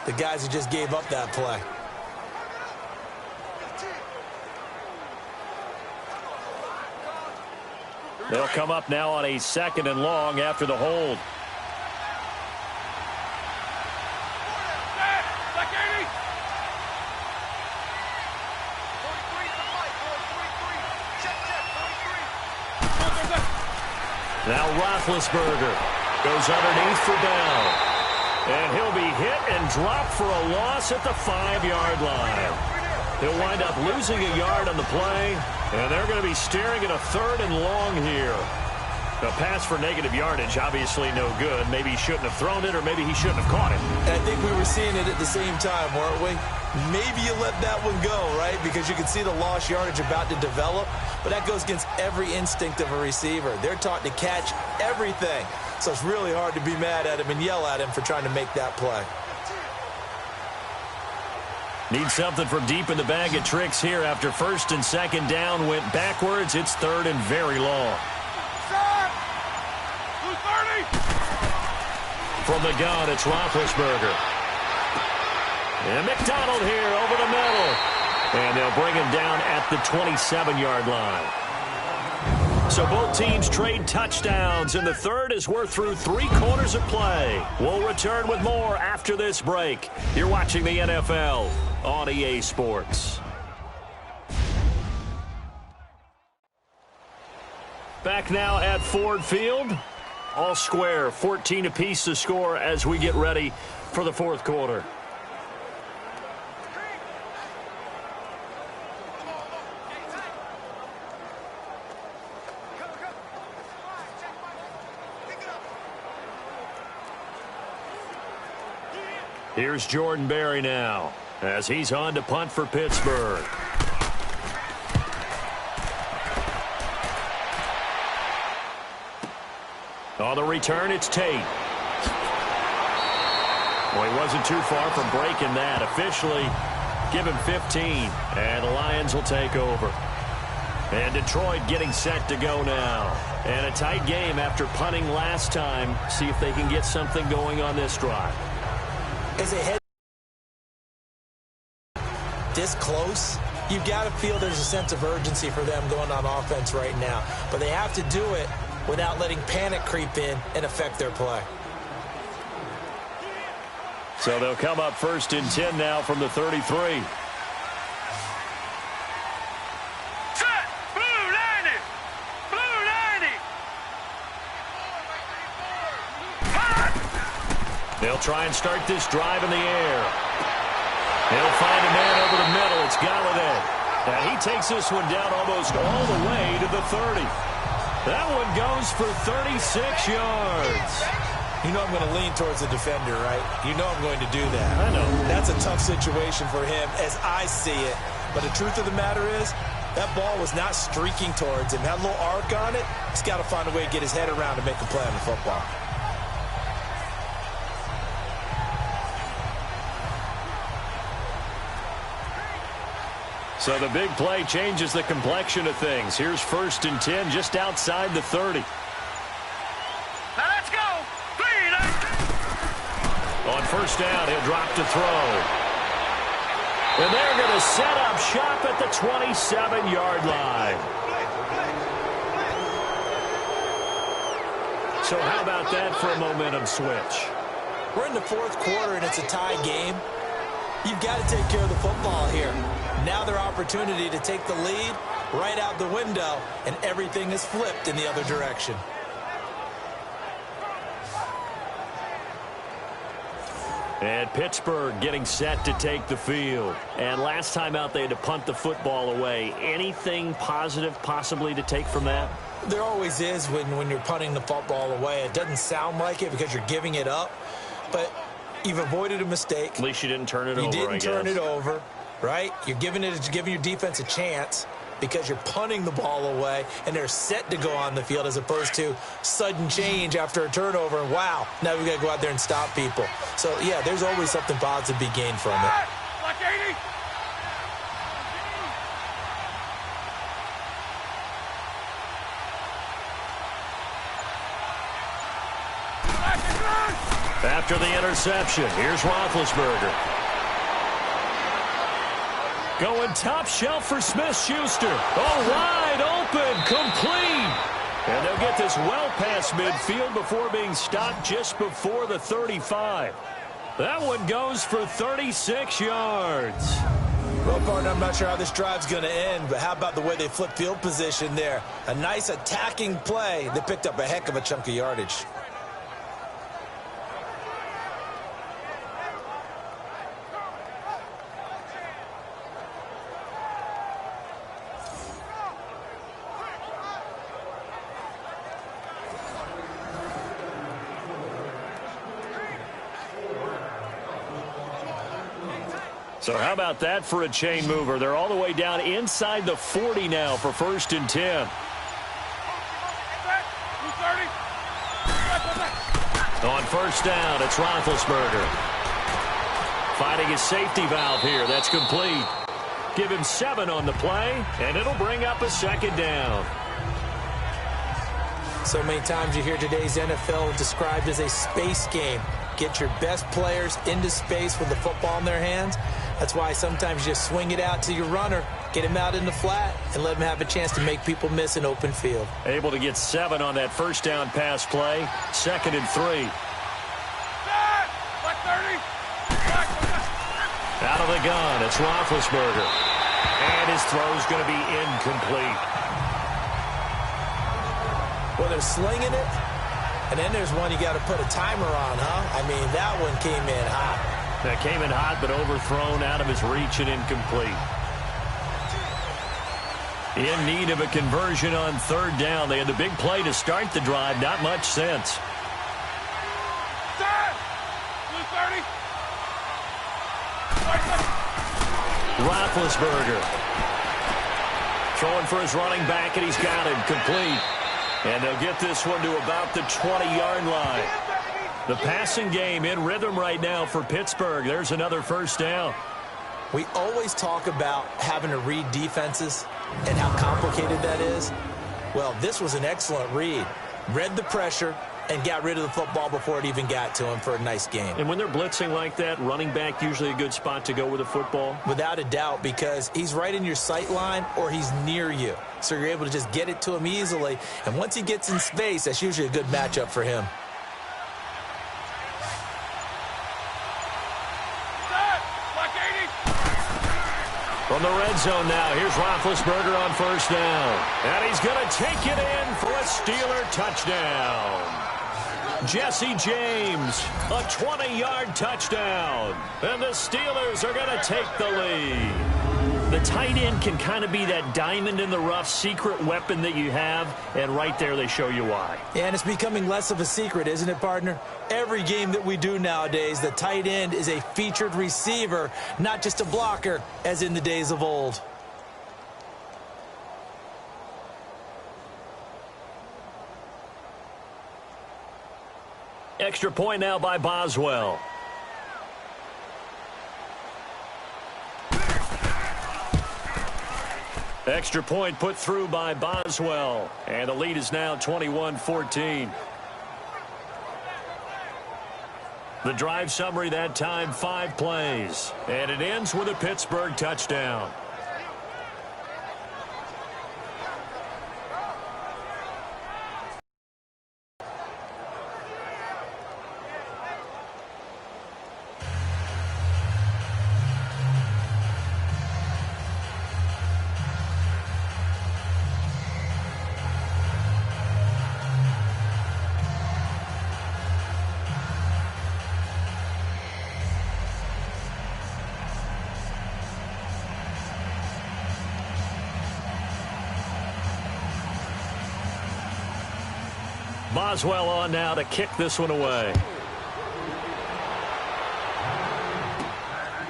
the guys who just gave up that play. They'll come up now on a second and long after the hold. Now Roethlisberger goes underneath for down. And he'll be hit and dropped for a loss at the 5-yard line. He'll wind up losing a yard on the play, and they're going to be staring at a third and long here. A pass for negative yardage, obviously no good. Maybe he shouldn't have thrown it, or maybe he shouldn't have caught it. And I think we were seeing it at the same time, weren't we? Maybe you let that one go, right? Because you can see the lost yardage about to develop, but that goes against every instinct of a receiver. They're taught to catch everything. So it's really hard to be mad at him and yell at him for trying to make that play. Need something from deep in the bag of tricks here after first and second down went backwards. It's third and very long. From the gun, it's Roethlisberger. And McDonald here over the middle. And they'll bring him down at the 27-yard line. So both teams trade touchdowns, and the third as we're through 3 quarters of play. We'll return with more after this break. You're watching the NFL on EA Sports. Back now at Ford Field. All square, 14 apiece to score as we get ready for the fourth quarter. Here's Jordan Berry now as he's on to punt for Pittsburgh. On the return, it's Tate. Well, he wasn't too far from breaking that. Officially, give him 15, and the Lions will take over. And Detroit getting set to go now. And a tight game after punting last time. See if they can get something going on this drive. As they head this close, you've got to feel there's a sense of urgency for them going on offense right now. But they have to do it without letting panic creep in and affect their play. So they'll come up first and 10 now from the 33. Set! Blue 90! Blue 90! They'll try and start this drive in the air. They'll find a man over the middle. It's Galladay. And he takes this one down almost all the way to the 30. That one goes for 36 yards. You know I'm going to lean towards the defender, right? You know I'm going to do that. I know. That's a tough situation for him as I see it. But the truth of the matter is, that ball was not streaking towards him. Had a little arc on it. He's got to find a way to get his head around to make a play on the football. So the big play changes the complexion of things. Here's 1st and 10 just outside the 30. Now let's go. 3, On 1st down, he'll drop to throw. And they're going to set up shop at the 27-yard line. So how about that for a momentum switch? We're in the 4th quarter, and it's a tie game. You've got to take care of the football here. Now their opportunity to take the lead right out the window, and everything is flipped in the other direction. And Pittsburgh getting set to take the field. And last time out, they had to punt the football away. Anything positive possibly to take from that? There always is when you're punting the football away. It doesn't sound like it because you're giving it up, but you've avoided a mistake. At least you didn't turn it over, I guess. You didn't turn it over, right? You're giving your defense a chance because you're punting the ball away, and they're set to go on the field as opposed to sudden change after a turnover, and wow, now we've got to go out there and stop people. So, yeah, there's always something positive to be gained from it. like 80. After the interception, here's Roethlisberger. Going top shelf for Smith-Schuster. Oh, wide open, complete. And they'll get this well past midfield before being stopped just before the 35. That one goes for 36 yards. Well, partner, I'm not sure how this drive's going to end, but how about the way they flip field position there? A nice attacking play. They picked up a heck of a chunk of yardage. So how about that for a chain mover? They're all the way down inside the 40 now for 1st and 10. On 1st down, it's Roethlisberger. Finding his safety valve here. That's complete. Give him 7 on the play, and it'll bring up a 2nd down. So many times you hear today's NFL described as a space game. Get your best players into space with the football in their hands. That's why sometimes you just swing it out to your runner, get him out in the flat, and let him have a chance to make people miss an open field. Able to get 7 on that 1st down pass play. 2nd and 3. Out of the gun, it's Roethlisberger. And his throw's going to be incomplete. Well, they're slinging it, and then there's one you got to put a timer on, huh? I mean, that one came in hot. That came in hot, but overthrown out of his reach and incomplete. In need of a conversion on 3rd down. They had the big play to start the drive. Not much sense. Roethlisberger. Throwing for his running back, and he's got him complete. And they'll get this one to about the 20-yard line. The passing game in rhythm right now for Pittsburgh. There's another 1st down. We always talk about having to read defenses and how complicated that is. Well, this was an excellent read. Read the pressure and got rid of the football before it even got to him for a nice game. And when they're blitzing like that, running back usually a good spot to go with the football? Without a doubt, because he's right in your sight line or he's near you. So you're able to just get it to him easily. And once he gets in space, that's usually a good matchup for him. From the red zone now, here's Roethlisberger on 1st down. And he's going to take it in for a Steeler touchdown. Jesse James, a 20-yard touchdown. And the Steelers are going to take the lead. The tight end can kind of be that diamond in the rough secret weapon that you have, and right there they show you why. Yeah, and it's becoming less of a secret, isn't it, partner? Every game that we do nowadays, the tight end is a featured receiver, not just a blocker, as in the days of old. Extra point now by Boswell. Extra point put through by Boswell. And the lead is now 21-14. The drive summary that time, 5 plays. And it ends with a Pittsburgh touchdown. Boswell on now to kick this one away.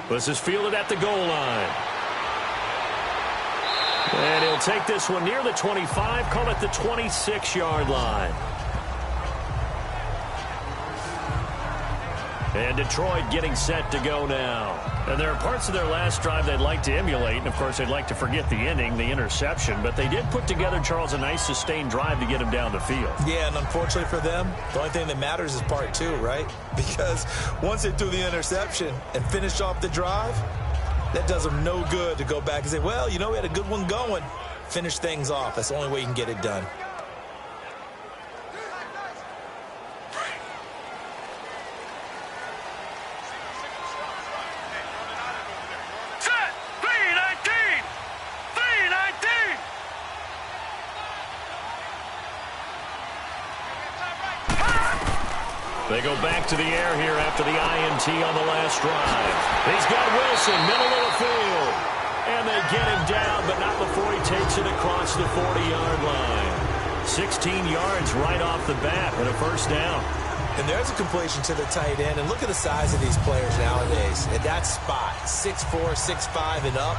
This is fielded at the goal line. And he'll take this one near the 25, call it the 26-yard line. And Detroit getting set to go now. And there are parts of their last drive they'd like to emulate. And, of course, they'd like to forget the inning, the interception. But they did put together, Charles, a nice sustained drive to get him down the field. Yeah, and unfortunately for them, the only thing that matters is part 2, right? Because once they do the interception and finish off the drive, that does them no good to go back and say, well, you know, we had a good one going. Finish things off. That's the only way you can get it done. They go back to the air here after the INT on the last drive. He's got Wilson, middle of the field. And they get him down, but not before he takes it across the 40-yard line. 16 yards right off the bat and a first down. And there's a completion to the tight end. And look at the size of these players nowadays. At that spot, 6'4", 6'5", and up.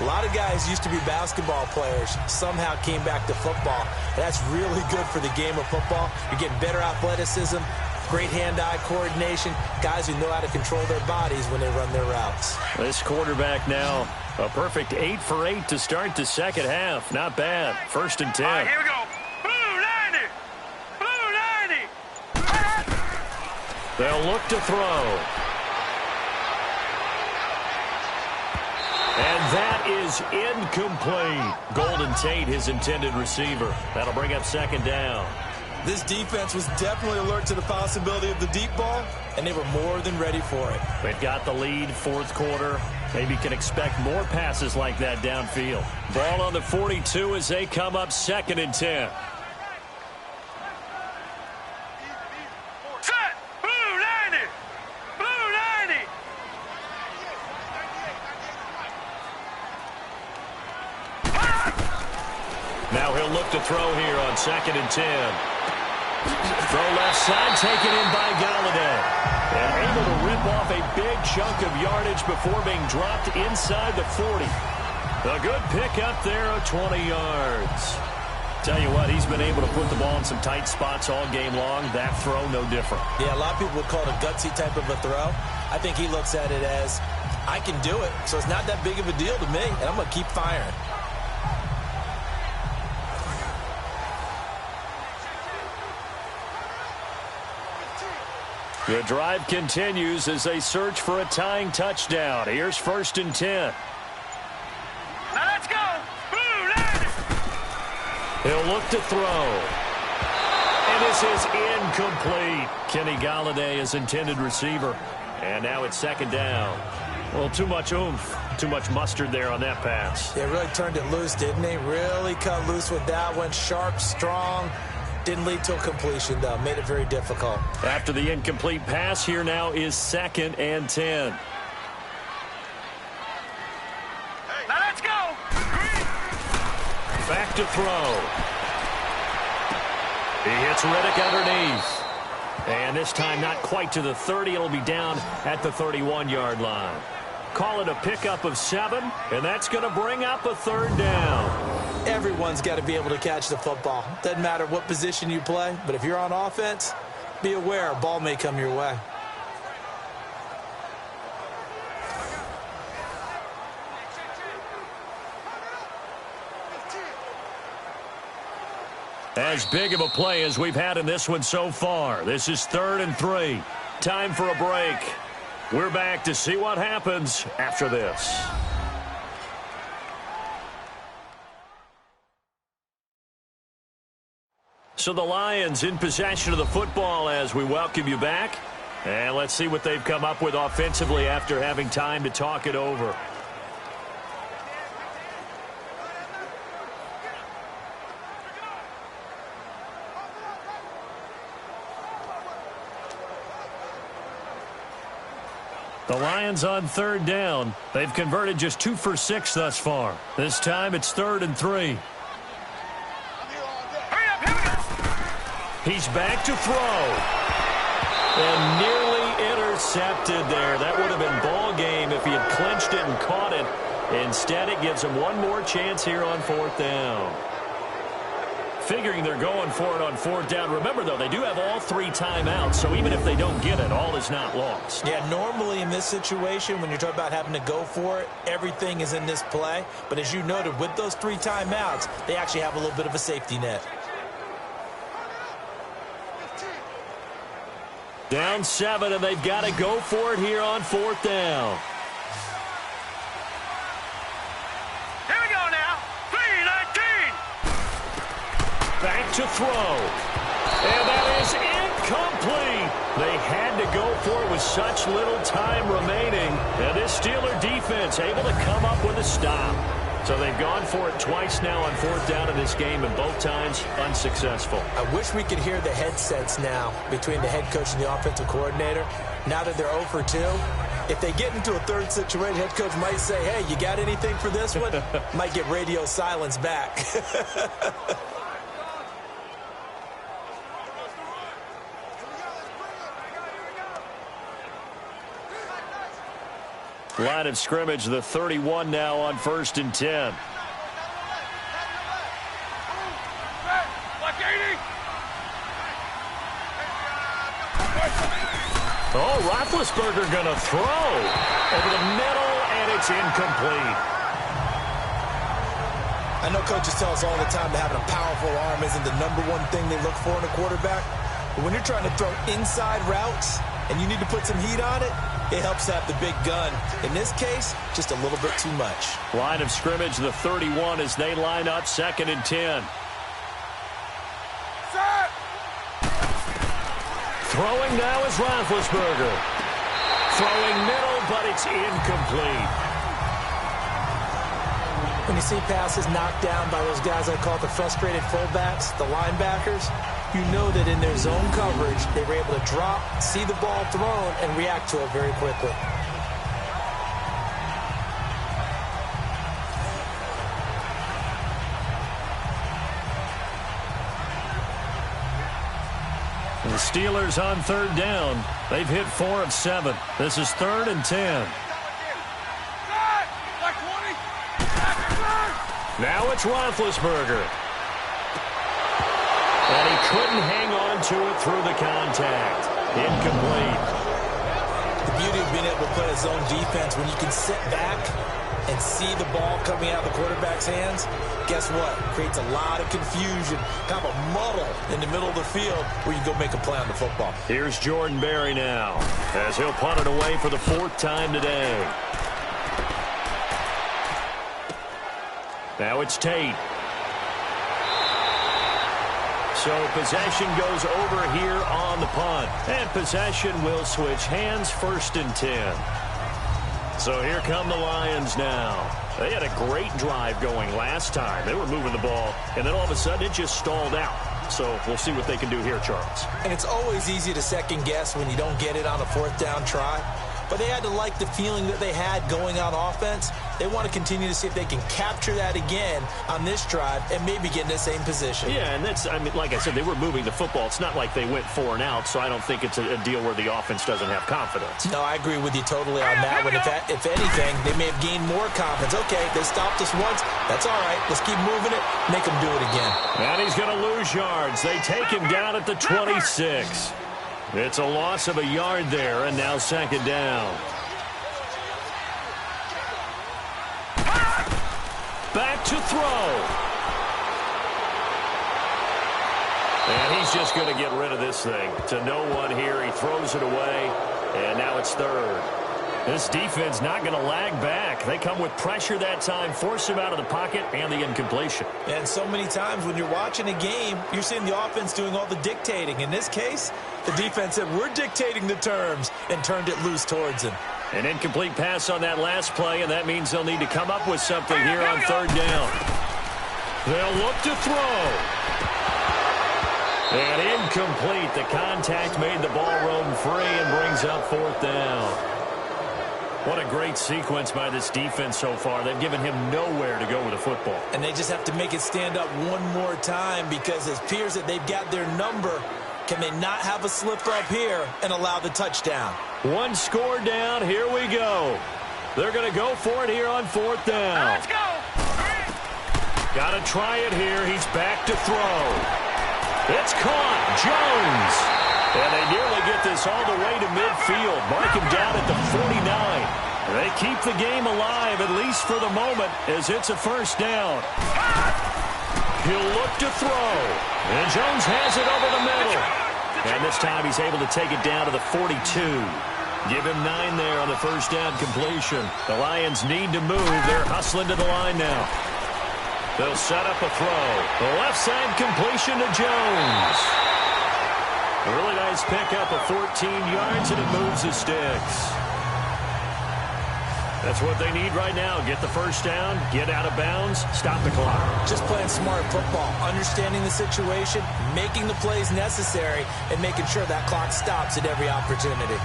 A lot of guys used to be basketball players, somehow came back to football. That's really good for the game of football. You're getting better athleticism, great hand-eye coordination, guys who know how to control their bodies when they run their routes. This quarterback now, a perfect 8 for 8 to start the second half. Not bad. 1st and 10. All right, here we go. Blue 90. Blue 90. They'll look to throw. And that is incomplete. Golden Tate, his intended receiver. That'll bring up 2nd down. This defense was definitely alert to the possibility of the deep ball, and they were more than ready for it. They've got the lead, 4th quarter. Maybe can expect more passes like that downfield. Ball on the 42 as they come up 2nd and 10. Set. Blue 90. Blue 90. Now he'll look to throw here on 2nd and 10. Throw left side, taken in by Galladay. And able to rip off a big chunk of yardage before being dropped inside the 40. A good pickup there of 20 yards. Tell you what, he's been able to put the ball in some tight spots all game long. That throw, no different. Yeah, a lot of people would call it a gutsy type of a throw. I think he looks at it as, I can do it, so it's not that big of a deal to me, and I'm going to keep firing. The drive continues as they search for a tying touchdown. Here's 1st and 10. Now let's go. Blue 90. He'll look to throw. And this is incomplete. Kenny Galladay is intended receiver. And now it's 2nd down. Well, too much oomph, too much mustard there on that pass. They really turned it loose, didn't they? Really cut loose with that one. Sharp, strong. Didn't lead to a completion, though. Made it very difficult. After the incomplete pass, here now is 2nd and 10. Now let's go. Back to throw. He hits Riddick underneath. And this time not quite to the 30. It'll be down at the 31-yard line. Call it a pickup of 7, and that's going to bring up a 3rd down. Everyone's got to be able to catch the football. Doesn't matter what position you play, but if you're on offense, be aware a ball may come your way. As big of a play as we've had in this one so far. This is 3rd and 3. Time for a break. We're back to see what happens after this. So the Lions in possession of the football as we welcome you back. And let's see what they've come up with offensively after having time to talk it over. The Lions on 3rd down. They've converted just 2 for 6 thus far. This time it's 3rd and 3. He's back to throw. And nearly intercepted there. That would have been ball game if he had clinched it and caught it. Instead, it gives him one more chance here on 4th down. Figuring they're going for it on 4th down. Remember, though, they do have all 3 timeouts, so even if they don't get it, all is not lost. Yeah, normally in this situation, when you're talking about having to go for it, everything is in this play. But as you noted, with those 3 timeouts, they actually have a little bit of a safety net. Down 7, and they've got to go for it here on 4th down. Here we go now. 3-19. Back to throw. And that is incomplete. They had to go for it with such little time remaining. And this Steeler defense able to come up with a stop. So they've gone for it twice now on 4th down in this game, and both times unsuccessful. I wish we could hear the headsets now between the head coach and the offensive coordinator. Now that they're 0 for 2, if they get into a 3rd situation, head coach might say, hey, you got anything for this one? Might get radio silence back. Line of scrimmage, the 31 now on 1st and 10. Oh, Roethlisberger going to throw over the middle, and it's incomplete. I know coaches tell us all the time that having a powerful arm isn't the #1 thing they look for in a quarterback. But when you're trying to throw inside routes and you need to put some heat on it, it helps to have the big gun. In this case, just a little bit too much. Line of scrimmage, the 31 as they line up 2nd and 10. Set. Throwing now is Roethlisberger. Throwing middle, but it's incomplete. When you see passes knocked down by those guys I call the frustrated fullbacks, the linebackers, you know that in their zone coverage, they were able to drop, see the ball thrown, and react to it very quickly. The Steelers on 3rd down. They've hit 4 of 7. This is 3rd and 10. Now it's Roethlisberger. And he couldn't hang on to it through the contact. Incomplete. The beauty of being able to play a zone defense, when you can sit back and see the ball coming out of the quarterback's hands, guess what? Creates a lot of confusion, kind of a muddle in the middle of the field where you go make a play on the football. Here's Jordan Berry now as he'll punt it away for the 4th time today. Now it's Tate. So possession goes over here on the punt. And possession will switch hands, 1st and 10. So here come the Lions now. They had a great drive going last time. They were moving the ball, and then all of a sudden it just stalled out. So we'll see what they can do here, Charles. And it's always easy to second guess when you don't get it on a 4th down try. But they had to like the feeling that they had going on offense. They want to continue to see if they can capture that again on this drive and maybe get in the same position. Yeah, and that's, I mean, like I said, they were moving the football. It's not like they went 4 and out, so I don't think it's a deal where the offense doesn't have confidence. No, I agree with you totally on that one. If anything, they may have gained more confidence. Okay, they stopped us once. That's all right. Let's keep moving it. Make them do it again. And he's going to lose yards. They take him down at the 26. It's a loss of a yard there, and now 2nd down. Back to throw. just going to get rid of this thing. To no one here. He throws it away, and now it's third. This defense not going to lag back. They come with pressure that time, force him out of the pocket, and the incompletion. And so many times when you're watching a game, you're seeing the offense doing all the dictating. In this case, the defense said, we're dictating the terms, and turned it loose towards him. An incomplete pass on that last play, and that means they'll need to come up with something here on third down. They'll look to throw. And incomplete. The contact made the ball roam free and brings up fourth down. What a great sequence by this defense so far. They've given him nowhere to go with the football. And they just have to make it stand up one more time, because it appears that they've got their number. Can they not have a slip up here and allow the touchdown? One score down. Here we go. They're going to go for it here on fourth down. Let's go. Got to try it here. He's back to throw. It's caught. Jones. And they nearly get this all the way to midfield. Mark him down at the 49. They keep the game alive, at least for the moment, as it's a first down. He'll look to throw. And Jones has it over the middle. And this time he's able to take it down to the 42. Give him 9 there on the first down completion. The Lions need to move. They're hustling to the line now. They'll set up a throw. The left side completion to Jones. A really nice pickup of 14 yards, and it moves the sticks. That's what they need right now. Get the first down, get out of bounds, stop the clock. Just playing smart football, understanding the situation, making the plays necessary, and making sure that clock stops at every opportunity.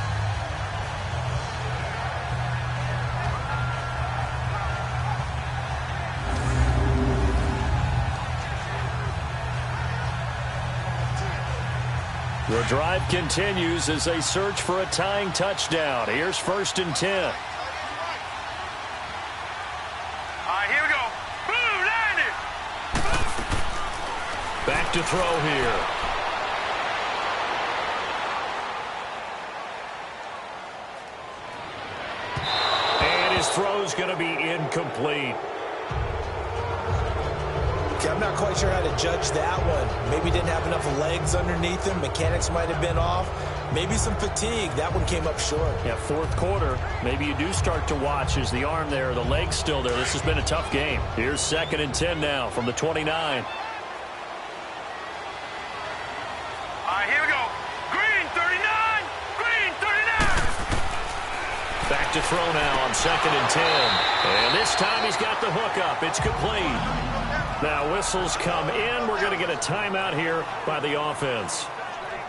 The drive continues as they search for a tying touchdown. Here's first and 10. All right, here we go. Boom, landed. Back to throw here. And his throw's going to be incomplete. Okay, I'm not quite sure how to judge that one. Maybe didn't have enough legs underneath him. Mechanics might have been off. Maybe some fatigue. That one came up short. Yeah, fourth quarter. Maybe you do start to watch. Is the arm there, the leg's still there? This has been a tough game. Here's second and 10 now from the 29. All right, here we go. Green 39. Green 39. Back to throw now on second and 10. And this time he's got the hook up. It's complete. Now whistles come in. We're going to get a timeout here by the offense,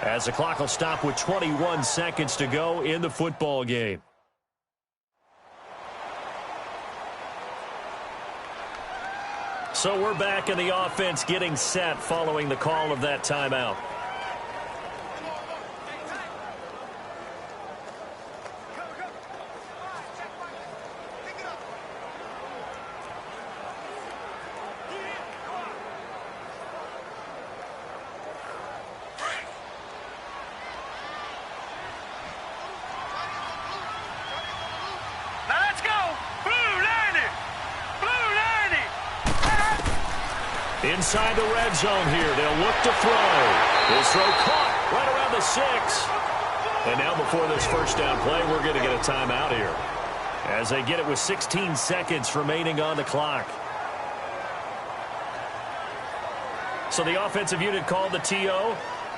as the clock will stop with 21 seconds to go in the football game. So we're back in the offense getting set following the call of that timeout. Inside the red zone here. They'll look to throw. His throw caught right around the 6. And now before this first down play, we're going to get a timeout here, as they get it with 16 seconds remaining on the clock. So the offensive unit called the TO,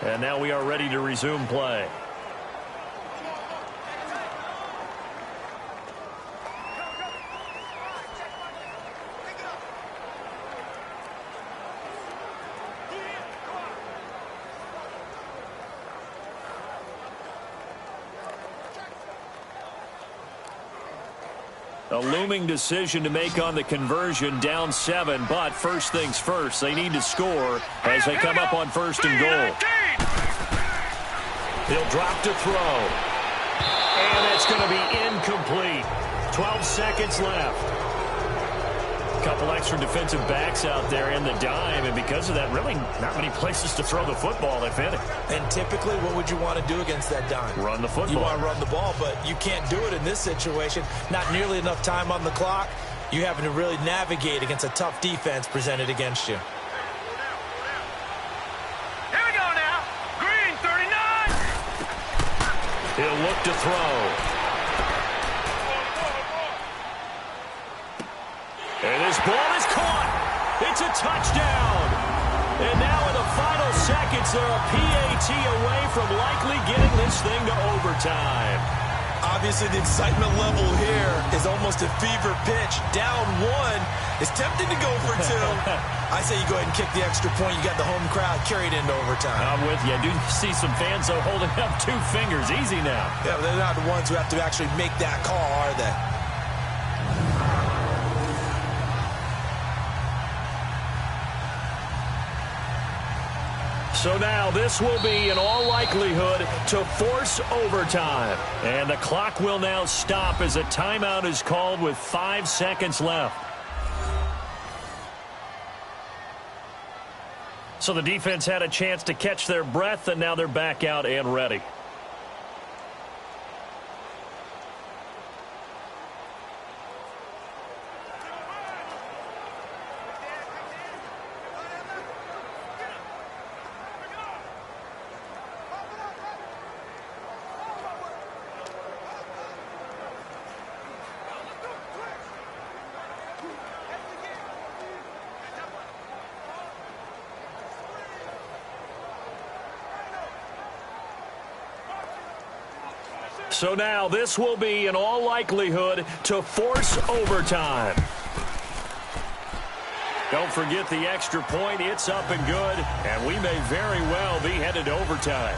and now we are ready to resume play. A looming decision to make on the conversion, down 7, but first things first, they need to score as they come up on first and goal. He'll drop to throw, and it's going to be incomplete. 12 seconds left. A couple extra defensive backs out there in the dime, and because of that, really not many places to throw the football, if any. And typically, what would you want to do against that dime? Run the football. You want to run the ball, but you can't do it in this situation. Not nearly enough time on the clock. You're having to really navigate against a tough defense presented against you. Here we go now. He'll look to throw. And his ball is caught. It's a touchdown. And now in the final seconds, they're a PAT away from likely getting this thing to overtime. Obviously, the excitement level here is almost a fever pitch. Down one. It's tempting to go for two. I say you go ahead and kick the extra point. You got the home crowd carried into overtime. I'm with you. I do see some fans, though, holding up 2 fingers. Easy now. Yeah, but they're not the ones who have to actually make that call, are they? So now this will be, in all likelihood, to force overtime. And the clock will now stop as a timeout is called with 5 seconds left. So the defense had a chance to catch their breath, and now they're back out and ready. So now this will be, in all likelihood, to force overtime. Don't forget the extra point. It's up and good, and we may very well be headed to overtime.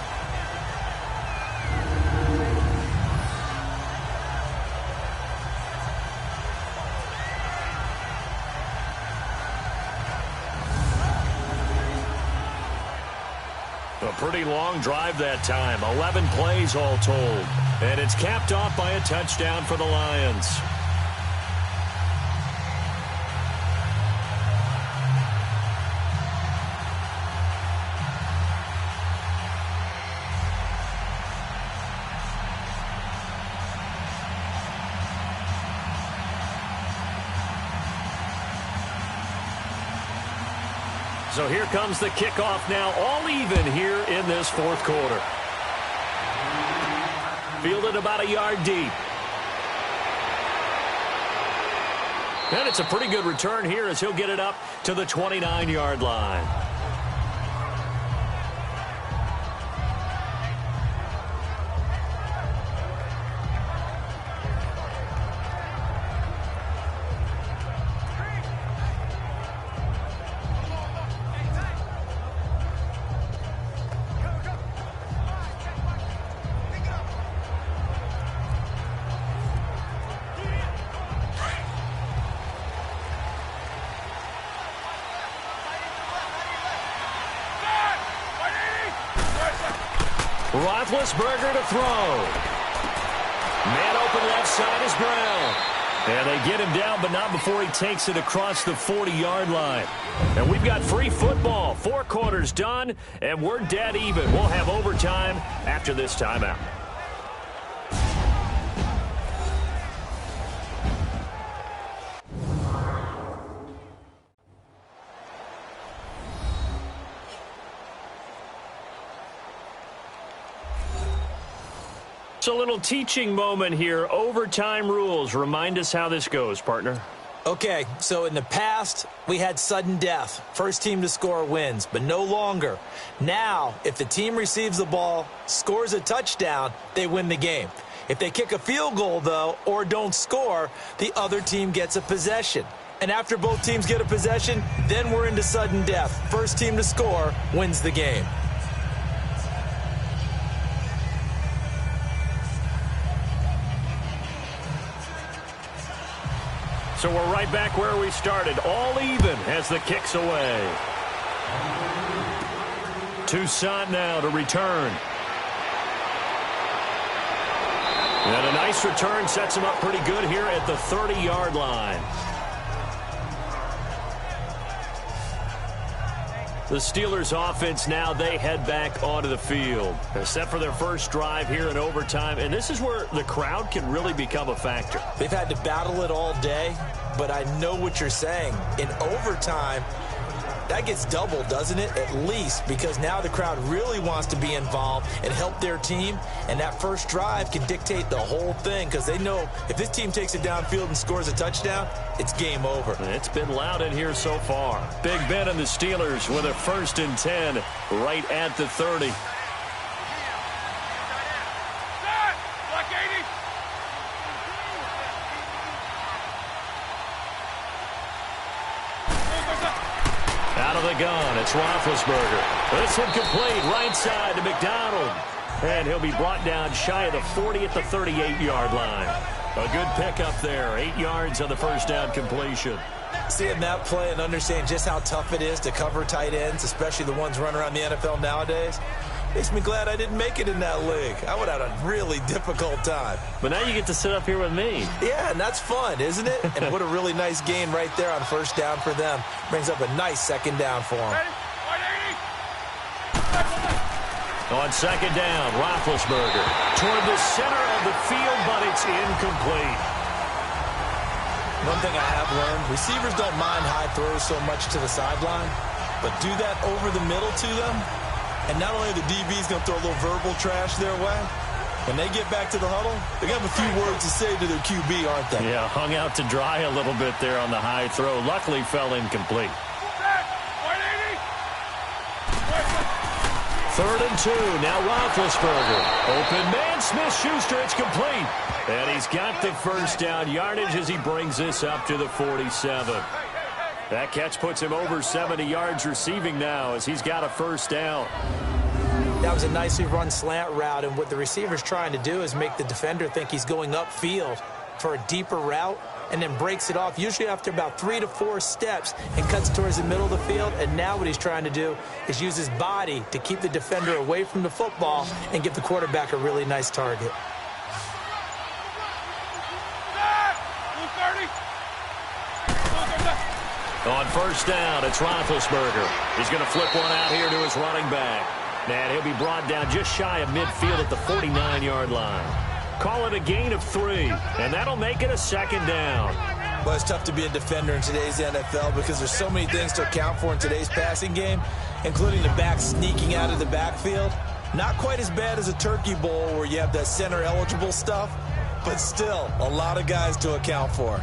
A pretty long drive that time. 11 plays all told. And it's capped off by a touchdown for the Lions. So here comes the kickoff now, all even here in this fourth quarter. Fielded about a yard deep. And it's a pretty good return here as he'll get it up to the 29-yard line. Roethlisberger to throw. Man open left side is Brown. And they get him down, but not before he takes it across the 40-yard line. And we've got free football. 4 quarters done, and we're dead even. We'll have overtime after this timeout. It's a little teaching moment here. Overtime rules. Remind us how this goes, partner. Okay, so in the past, we had sudden death. First team to score wins, but no longer. Now, if the team receives the ball, scores a touchdown, they win the game. If they kick a field goal, though, or don't score, the other team gets a possession. And after both teams get a possession, then we're into sudden death. First team to score wins the game. So we're right back where we started, all even as the kick's away. Toussaint now to return. And a nice return sets him up pretty good here at the 30-yard line. The Steelers offense now, they head back onto the field. They're set for their first drive here in overtime, and this is where the crowd can really become a factor. They've had to battle it all day, but I know what you're saying. In overtime, That gets doubled, doesn't it? At least, because now the crowd really wants to be involved and help their team, and that first drive can dictate the whole thing because they know if this team takes it downfield and scores a touchdown, it's game over. It's been loud in here so far. Big Ben and the Steelers with a 1st and 10 right at the 30. Out of the gun, it's Roethlisberger. This one complete, right side to McDonald. And he'll be brought down shy of the 40 at the 38-yard line. A good pickup there, 8 yards on the first down completion. Seeing that play and understanding just how tough it is to cover tight ends, especially the ones running around the NFL nowadays, makes me glad I didn't make it in that league. I would have had a really difficult time. But now you get to sit up here with me. Yeah, and that's fun, isn't it? And what a really nice gain right there on first down for them. Brings up a nice second down for them. On second down, Roethlisberger toward the center of the field, but it's incomplete. One thing I have learned, receivers don't mind high throws so much to the sideline, but do that over the middle to them, and not only are the DBs going to throw a little verbal trash their way, when they get back to the huddle, they're going to have a few words to say to their QB, aren't they? Yeah, hung out to dry a little bit there on the high throw. Luckily fell incomplete. 3rd and 2. Now Roethlisberger. Open man, Smith-Schuster. It's complete. And he's got the first down yardage as he brings this up to the 47. That catch puts him over 70 yards receiving now as he's got a first down. That was a nicely run slant route, and what the receiver's trying to do is make the defender think he's going upfield for a deeper route, and then breaks it off, usually after about 3 to 4 steps, and cuts towards the middle of the field. And now what he's trying to do is use his body to keep the defender away from the football and give the quarterback a really nice target. On first down, it's Roethlisberger. He's going to flip one out here to his running back. And he'll be brought down just shy of midfield at the 49-yard line. Call it a gain of 3, and that'll make it a second down. Well, it's tough to be a defender in today's NFL because there's so many things to account for in today's passing game, including the back sneaking out of the backfield. Not quite as bad as a Turkey Bowl where you have that center-eligible stuff, but still a lot of guys to account for.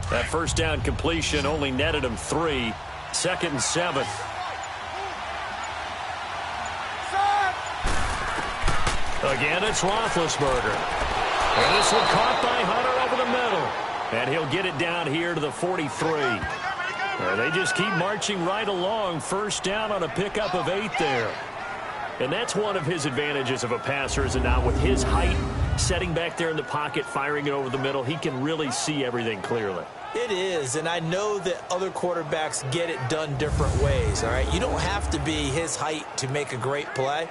That first down completion only netted him 3. 2nd and 7. Again, it's Roethlisberger. And this one caught by Hunter over the middle. And he'll get it down here to the 43. They just keep marching right along. First down on a pickup of 8 there. And that's one of his advantages of a passer, is it not? With his height, setting back there in the pocket, firing it over the middle, he can really see everything clearly. It is, and I know that other quarterbacks get it done different ways, all right? You don't have to be his height to make a great play,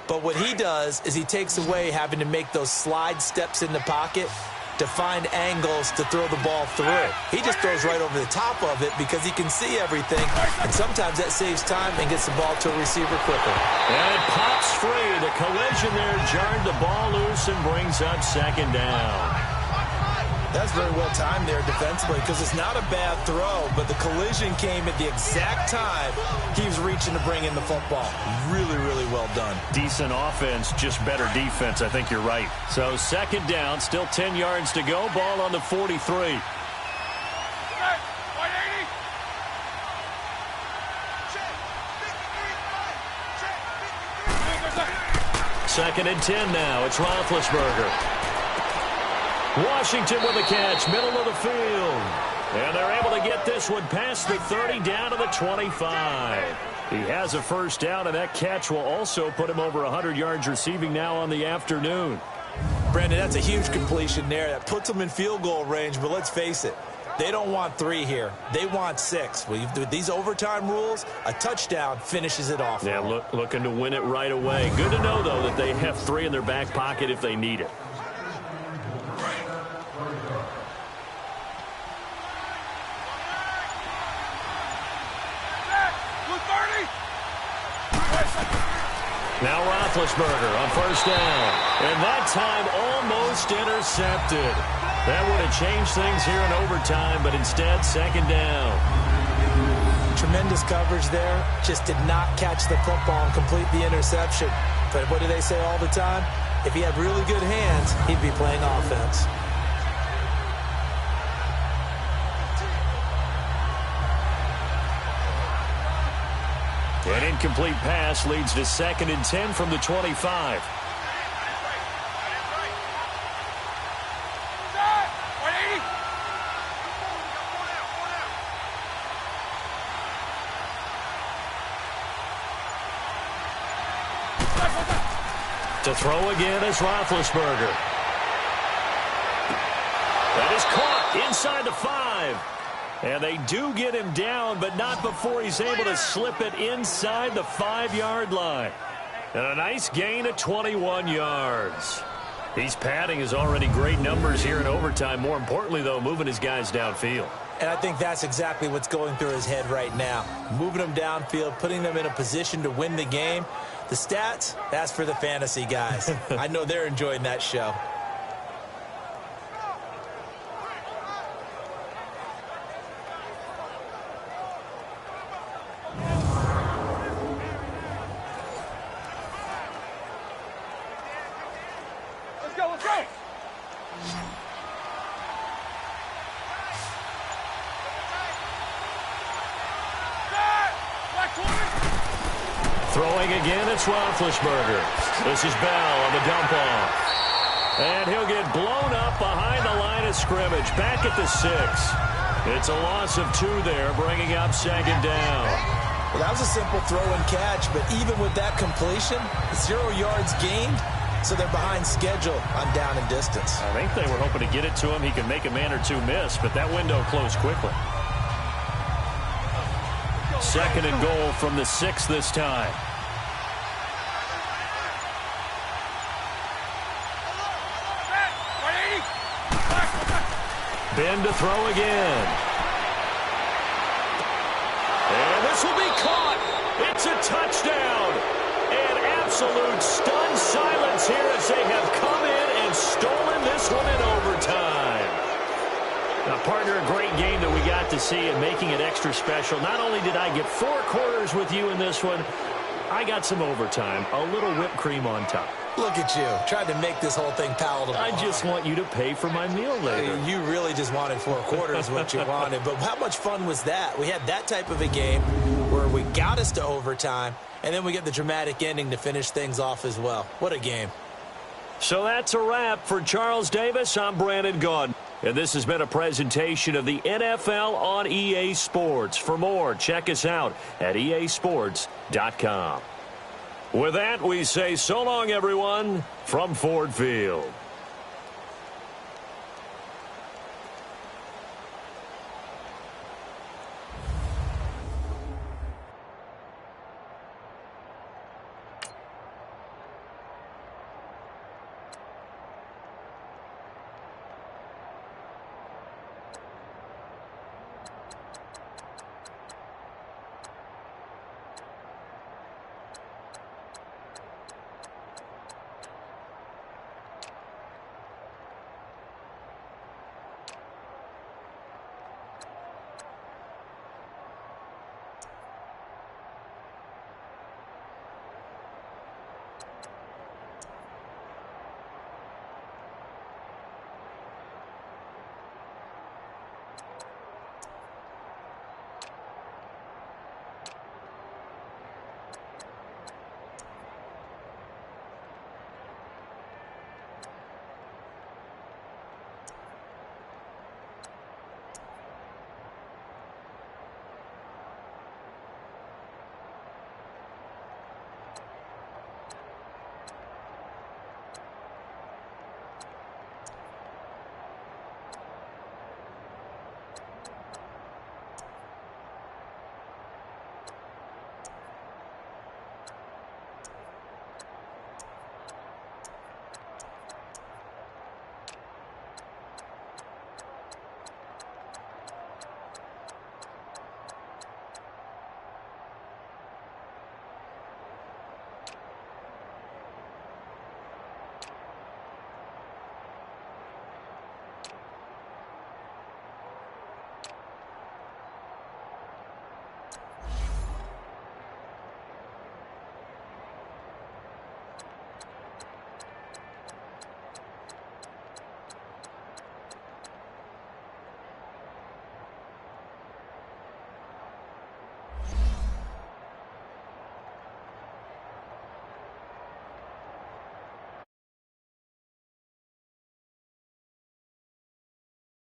but what he does is he takes away having to make those slide steps in the pocket to find angles to throw the ball through. He just throws right over the top of it because he can see everything, and sometimes that saves time and gets the ball to a receiver quicker. And it pops free. The collision there jarred the ball loose and brings up second down. That's very well timed there defensively because it's not a bad throw, but the collision came at the exact time he was reaching to bring in the football. Really, really well done. Decent offense, just better defense. I think you're right. So second down, still 10 yards to go. Ball on the 43. Second and 10 now. It's Roethlisberger. Washington with a catch, middle of the field. And they're able to get this one past the 30 down to the 25. He has a first down, and that catch will also put him over 100 yards receiving now on the afternoon. Brandon, that's a huge completion there. That puts them in field goal range, but let's face it, they don't want 3 here. They want 6. With these overtime rules, a touchdown finishes it off. Yeah, looking to win it right away. Good to know, though, that they have 3 in their back pocket if they need it. Now Roethlisberger on first down. And that time almost intercepted. That would have changed things here in overtime, but instead second down. Tremendous coverage there. Just did not catch the football and complete the interception. But what do they say all the time? If he had really good hands, he'd be playing offense. An incomplete pass leads to 2nd and 10 from the 25. To throw again is Roethlisberger. That is caught inside the 5. And they do get him down, but not before he's able to slip it inside the 5-yard line. And a nice gain of 21 yards. He's padding his already great numbers here in overtime. More importantly, though, moving his guys downfield. And I think that's exactly what's going through his head right now. Moving them downfield, putting them in a position to win the game. The stats, that's for the fantasy guys. I know they're enjoying that show. Let's go! Throwing again, it's Roethlisberger. This is Bell on the dump off. And he'll get blown up behind the line of scrimmage. Back at the 6. It's a loss of 2 there, bringing up 2nd down. Well, that was a simple throw and catch, but even with that completion, 0 yards gained, so they're behind schedule on down and distance. I think they were hoping to get it to him. He could make a man or 2 miss, but that window closed quickly. 2nd and goal from the 6 this time. Ben to throw again. And this will be caught. It's a touchdown. And absolute stunned silence here as they have come in and stolen this one in overtime. Now, partner, a great game that we got to see and making it extra special. Not only did I get 4 quarters with you in this one, I got some overtime, a little whipped cream on top. Look at you, trying to make this whole thing palatable. I just want you to pay for my meal later. You really just wanted 4 quarters what you wanted. But how much fun was that? We had that type of a game where we got us to overtime, and then we get the dramatic ending to finish things off as well. What a game. So that's a wrap for Charles Davis. I'm Brandon Gaudin. And this has been a presentation of the NFL on EA Sports. For more, check us out at easports.com. With that, we say so long, everyone, from Ford Field.